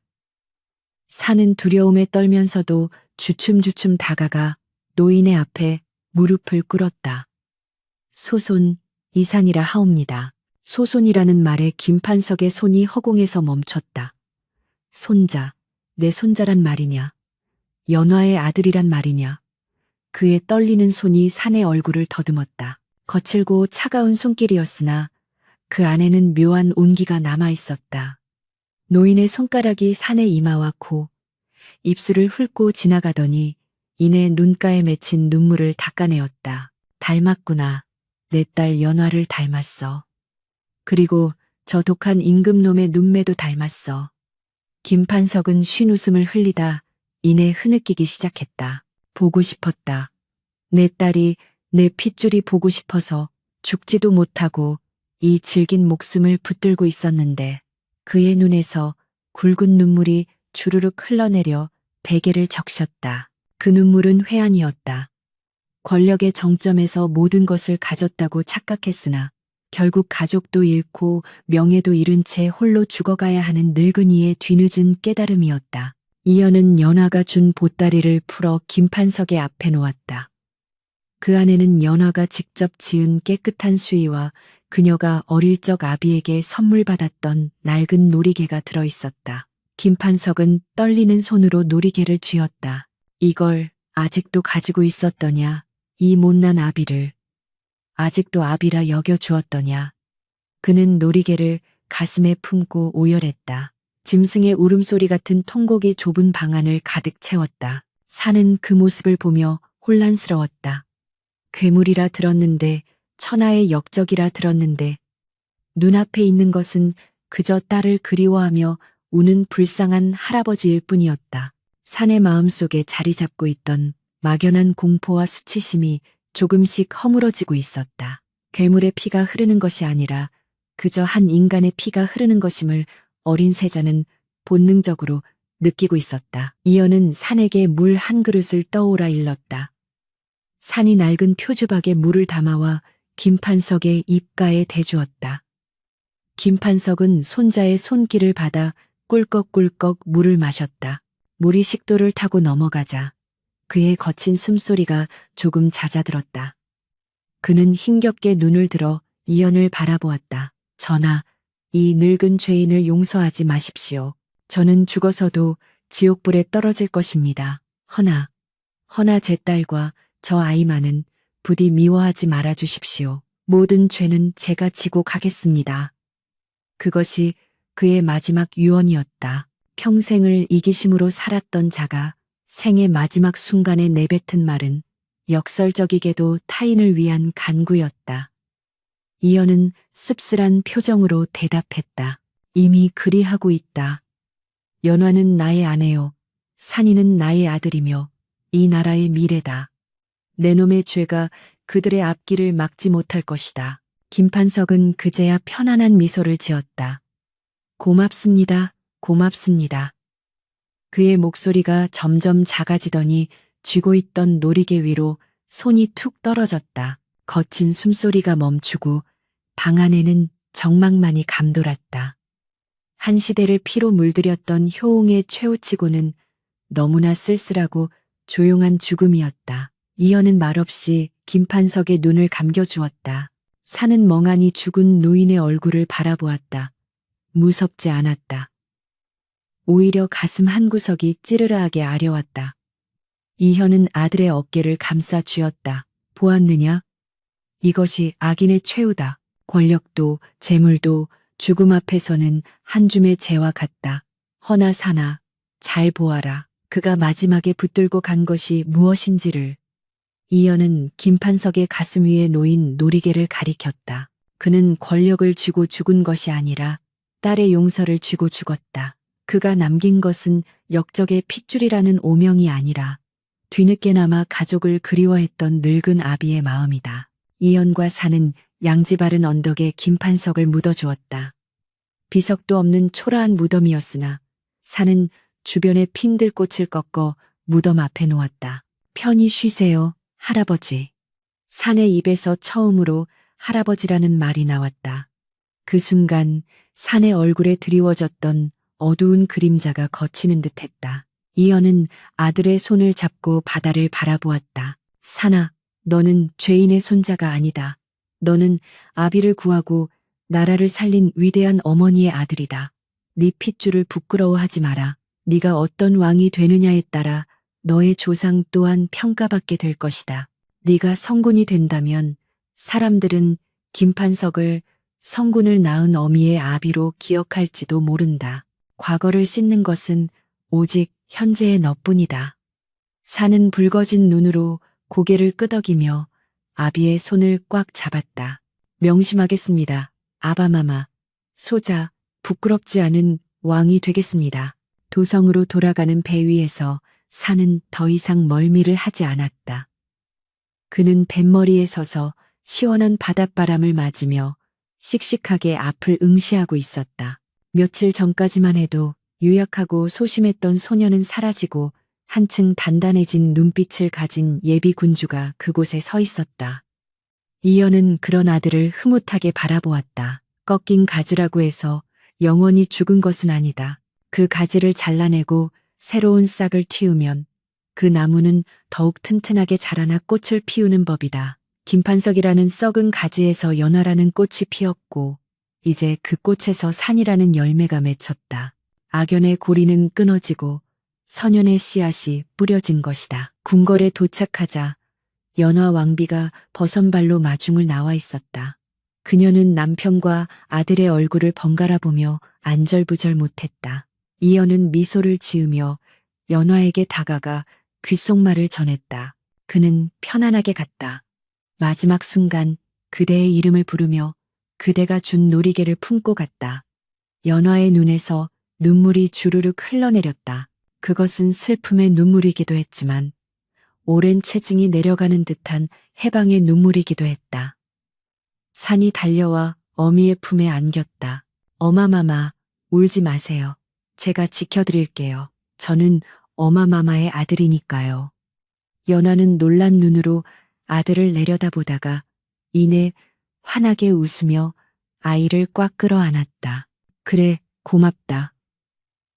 산은 두려움에 떨면서도 주춤주춤 다가가 노인의 앞에 무릎을 꿇었다. 소손, 이산이라 하옵니다. 소손이라는 말에 김판석의 손이 허공에서 멈췄다. 손자, 내 손자란 말이냐? 연화의 아들이란 말이냐? 그의 떨리는 손이 산의 얼굴을 더듬었다. 거칠고 차가운 손길이었으나 그 안에는 묘한 온기가 남아 있었다. 노인의 손가락이 산의 이마와 코, 입술을 훑고 지나가더니 이내 눈가에 맺힌 눈물을 닦아내었다. 닮았구나. 내 딸 연화를 닮았어. 그리고 저 독한 임금놈의 눈매도 닮았어. 김판석은 쉰 웃음을 흘리다 이내 흐느끼기 시작했다. 보고 싶었다. 내 딸이 내 핏줄이 보고 싶어서 죽지도 못하고 이 질긴 목숨을 붙들고 있었는데 그의 눈에서 굵은 눈물이 주르륵 흘러내려 베개를 적셨다. 그 눈물은 회한이었다. 권력의 정점에서 모든 것을 가졌다고 착각했으나 결국 가족도 잃고 명예도 잃은 채 홀로 죽어가야 하는 늙은이의 뒤늦은 깨달음이었다. 이연은 연화가 준 보따리를 풀어 김판석의 앞에 놓았다. 그 안에는 연화가 직접 지은 깨끗한 수의와 그녀가 어릴 적 아비에게 선물 받았던 낡은 놀이개가 들어 있었다. 김판석은 떨리는 손으로 놀이개를 쥐었다. 이걸 아직도 가지고 있었더냐? 이 못난 아비를 아직도 아비라 여겨 주었더냐? 그는 놀이개를 가슴에 품고 오열했다. 짐승의 울음소리 같은 통곡이 좁은 방 안을 가득 채웠다. 사는 그 모습을 보며 혼란스러웠다. 괴물이라 들었는데, 천하의 역적이라 들었는데, 눈앞에 있는 것은 그저 딸을 그리워하며 우는 불쌍한 할아버지일 뿐이었다. 산의 마음속에 자리 잡고 있던 막연한 공포와 수치심이 조금씩 허물어지고 있었다. 괴물의 피가 흐르는 것이 아니라 그저 한 인간의 피가 흐르는 것임을 어린 세자는 본능적으로 느끼고 있었다. 이어는 산에게 물 한 그릇을 떠오라 일렀다. 산이 낡은 표주박에 물을 담아와 김판석의 입가에 대주었다. 김판석은 손자의 손길을 받아 꿀꺽꿀꺽 물을 마셨다. 물이 식도를 타고 넘어가자 그의 거친 숨소리가 조금 잦아들었다. 그는 힘겹게 눈을 들어 이연을 바라보았다. 전하, 이 늙은 죄인을 용서하지 마십시오. 저는 죽어서도 지옥불에 떨어질 것입니다. 허나 제 딸과 저 아이만은 부디 미워하지 말아 주십시오. 모든 죄는 제가 지고 가겠습니다. 그것이 그의 마지막 유언이었다. 평생을 이기심으로 살았던 자가 생의 마지막 순간에 내뱉은 말은 역설적이게도 타인을 위한 간구였다. 이연은 씁쓸한 표정으로 대답했다. 이미 그리하고 있다. 연화는 나의 아내요. 산이는 나의 아들이며 이 나라의 미래다. 내 놈의 죄가 그들의 앞길을 막지 못할 것이다. 김판석은 그제야 편안한 미소를 지었다. 고맙습니다. 고맙습니다. 그의 목소리가 점점 작아지더니 쥐고 있던 놀이개 위로 손이 툭 떨어졌다. 거친 숨소리가 멈추고 방 안에는 정막만이 감돌았다. 한 시대를 피로 물들였던 효옹의 최후치고는 너무나 쓸쓸하고 조용한 죽음이었다. 이연은 말없이 김판석의 눈을 감겨주었다. 산은 멍하니 죽은 노인의 얼굴을 바라보았다. 무섭지 않았다. 오히려 가슴 한구석이 찌르르하게 아려왔다. 이현은 아들의 어깨를 감싸 쥐었다. 보았느냐? 이것이 악인의 최후다. 권력도 재물도 죽음 앞에서는 한 줌의 재와 같다. 허나 사나 잘 보아라. 그가 마지막에 붙들고 간 것이 무엇인지를. 이현은 김판석의 가슴 위에 놓인 놀이개를 가리켰다. 그는 권력을 쥐고 죽은 것이 아니라 딸의 용서를 쥐고 죽었다. 그가 남긴 것은 역적의 핏줄이라는 오명이 아니라 뒤늦게나마 가족을 그리워했던 늙은 아비의 마음이다. 이연과 산은 양지 바른 언덕에 김판석을 묻어주었다. 비석도 없는 초라한 무덤이었으나 산은 주변에 핀들꽃을 꺾어 무덤 앞에 놓았다. 편히 쉬세요, 할아버지. 산의 입에서 처음으로 할아버지라는 말이 나왔다. 그 순간 산의 얼굴에 드리워졌던 어두운 그림자가 걷히는 듯했다. 이연은 아들의 손을 잡고 바다를 바라보았다. 산아, 너는 죄인의 손자가 아니다. 너는 아비를 구하고 나라를 살린 위대한 어머니의 아들이다. 네 핏줄을 부끄러워하지 마라. 네가 어떤 왕이 되느냐에 따라 너의 조상 또한 평가받게 될 것이다. 네가 성군이 된다면 사람들은 김판석을 성군을 낳은 어미의 아비로 기억할지도 모른다. 과거를 씻는 것은 오직 현재의 너뿐이다. 산은 붉어진 눈으로 고개를 끄덕이며 아비의 손을 꽉 잡았다. 명심하겠습니다. 아바마마, 소자, 부끄럽지 않은 왕이 되겠습니다. 도성으로 돌아가는 배 위에서 산은 더 이상 멀미를 하지 않았다. 그는 뱃머리에 서서 시원한 바닷바람을 맞으며 씩씩하게 앞을 응시하고 있었다. 며칠 전까지만 해도 유약하고 소심했던 소녀는 사라지고 한층 단단해진 눈빛을 가진 예비 군주가 그곳에 서 있었다. 이연은 그런 아들을 흐뭇하게 바라보았다. 꺾인 가지라고 해서 영원히 죽은 것은 아니다. 그 가지를 잘라내고 새로운 싹을 틔우면 그 나무는 더욱 튼튼하게 자라나 꽃을 피우는 법이다. 김판석이라는 썩은 가지에서 연화라는 꽃이 피었고 이제 그 꽃에서 산이라는 열매가 맺혔다. 악연의 고리는 끊어지고 선연의 씨앗이 뿌려진 것이다. 궁궐에 도착하자 연화 왕비가 버선발로 마중을 나와 있었다. 그녀는 남편과 아들의 얼굴을 번갈아 보며 안절부절 못했다. 이연은 미소를 지으며 연화에게 다가가 귓속말을 전했다. 그는 편안하게 갔다. 마지막 순간 그대의 이름을 부르며 그대가 준 놀이개를 품고 갔다. 연화의 눈에서 눈물이 주르륵 흘러내렸다. 그것은 슬픔의 눈물이기도 했지만 오랜 체증이 내려가는 듯한 해방의 눈물이기도 했다. 산이 달려와 어미의 품에 안겼다. 어마마마, 울지 마세요. 제가 지켜드릴게요. 저는 어마마마의 아들이니까요. 연화는 놀란 눈으로 아들을 내려다보다가 이내 환하게 웃으며 아이를 꽉 끌어안았다. 그래, 고맙다.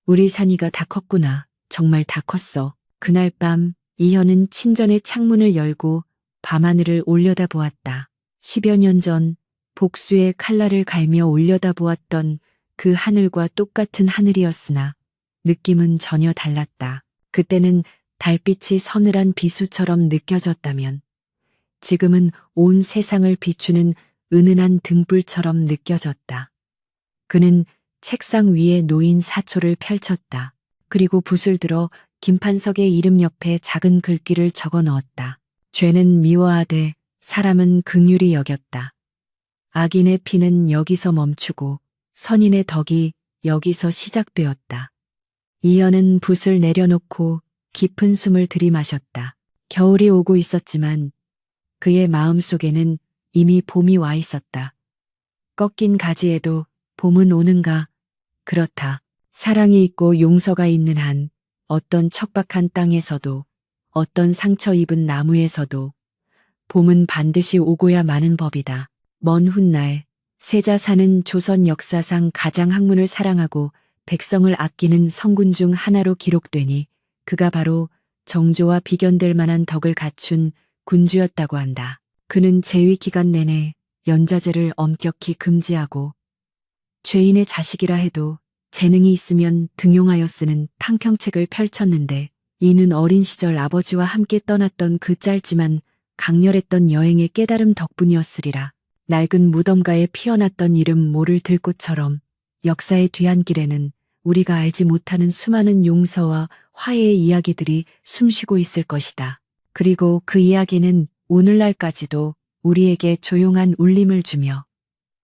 우리 산이가 다 컸구나. 정말 다 컸어. 그날 밤 이현은 침전의 창문을 열고 밤하늘을 올려다보았다. 10여 년 전 복수의 칼날을 갈며 올려다보았던 그 하늘과 똑같은 하늘이었으나 느낌은 전혀 달랐다. 그때는 달빛이 서늘한 비수처럼 느껴졌다면 지금은 온 세상을 비추는 은은한 등불처럼 느껴졌다. 그는 책상 위에 놓인 사초를 펼쳤다. 그리고 붓을 들어 김판석의 이름 옆에 작은 글귀를 적어 넣었다. 죄는 미워하되 사람은 긍휼히 여겼다. 악인의 피는 여기서 멈추고 선인의 덕이 여기서 시작되었다. 이연은 붓을 내려놓고 깊은 숨을 들이마셨다. 겨울이 오고 있었지만 그의 마음속에는 이미 봄이 와 있었다. 꺾인 가지에도 봄은 오는가? 그렇다. 사랑이 있고 용서가 있는 한 어떤 척박한 땅에서도 어떤 상처 입은 나무에서도 봄은 반드시 오고야 마는 법이다. 먼 훗날 세자 사는 조선 역사상 가장 학문을 사랑하고 백성을 아끼는 성군 중 하나로 기록되니 그가 바로 정조와 비견될 만한 덕을 갖춘 군주였다고 한다. 그는 재위 기간 내내 연좌제를 엄격히 금지하고 죄인의 자식이라 해도 재능이 있으면 등용하여 쓰는 탕평책을 펼쳤는데 이는 어린 시절 아버지와 함께 떠났던 그 짧지만 강렬했던 여행의 깨달음 덕분이었으리라. 낡은 무덤가에 피어났던 이름 모를 들꽃처럼 역사의 뒤안길에는 우리가 알지 못하는 수많은 용서와 화해의 이야기들이 숨쉬고 있을 것이다. 그리고 그 이야기는 오늘날까지도 우리에게 조용한 울림을 주며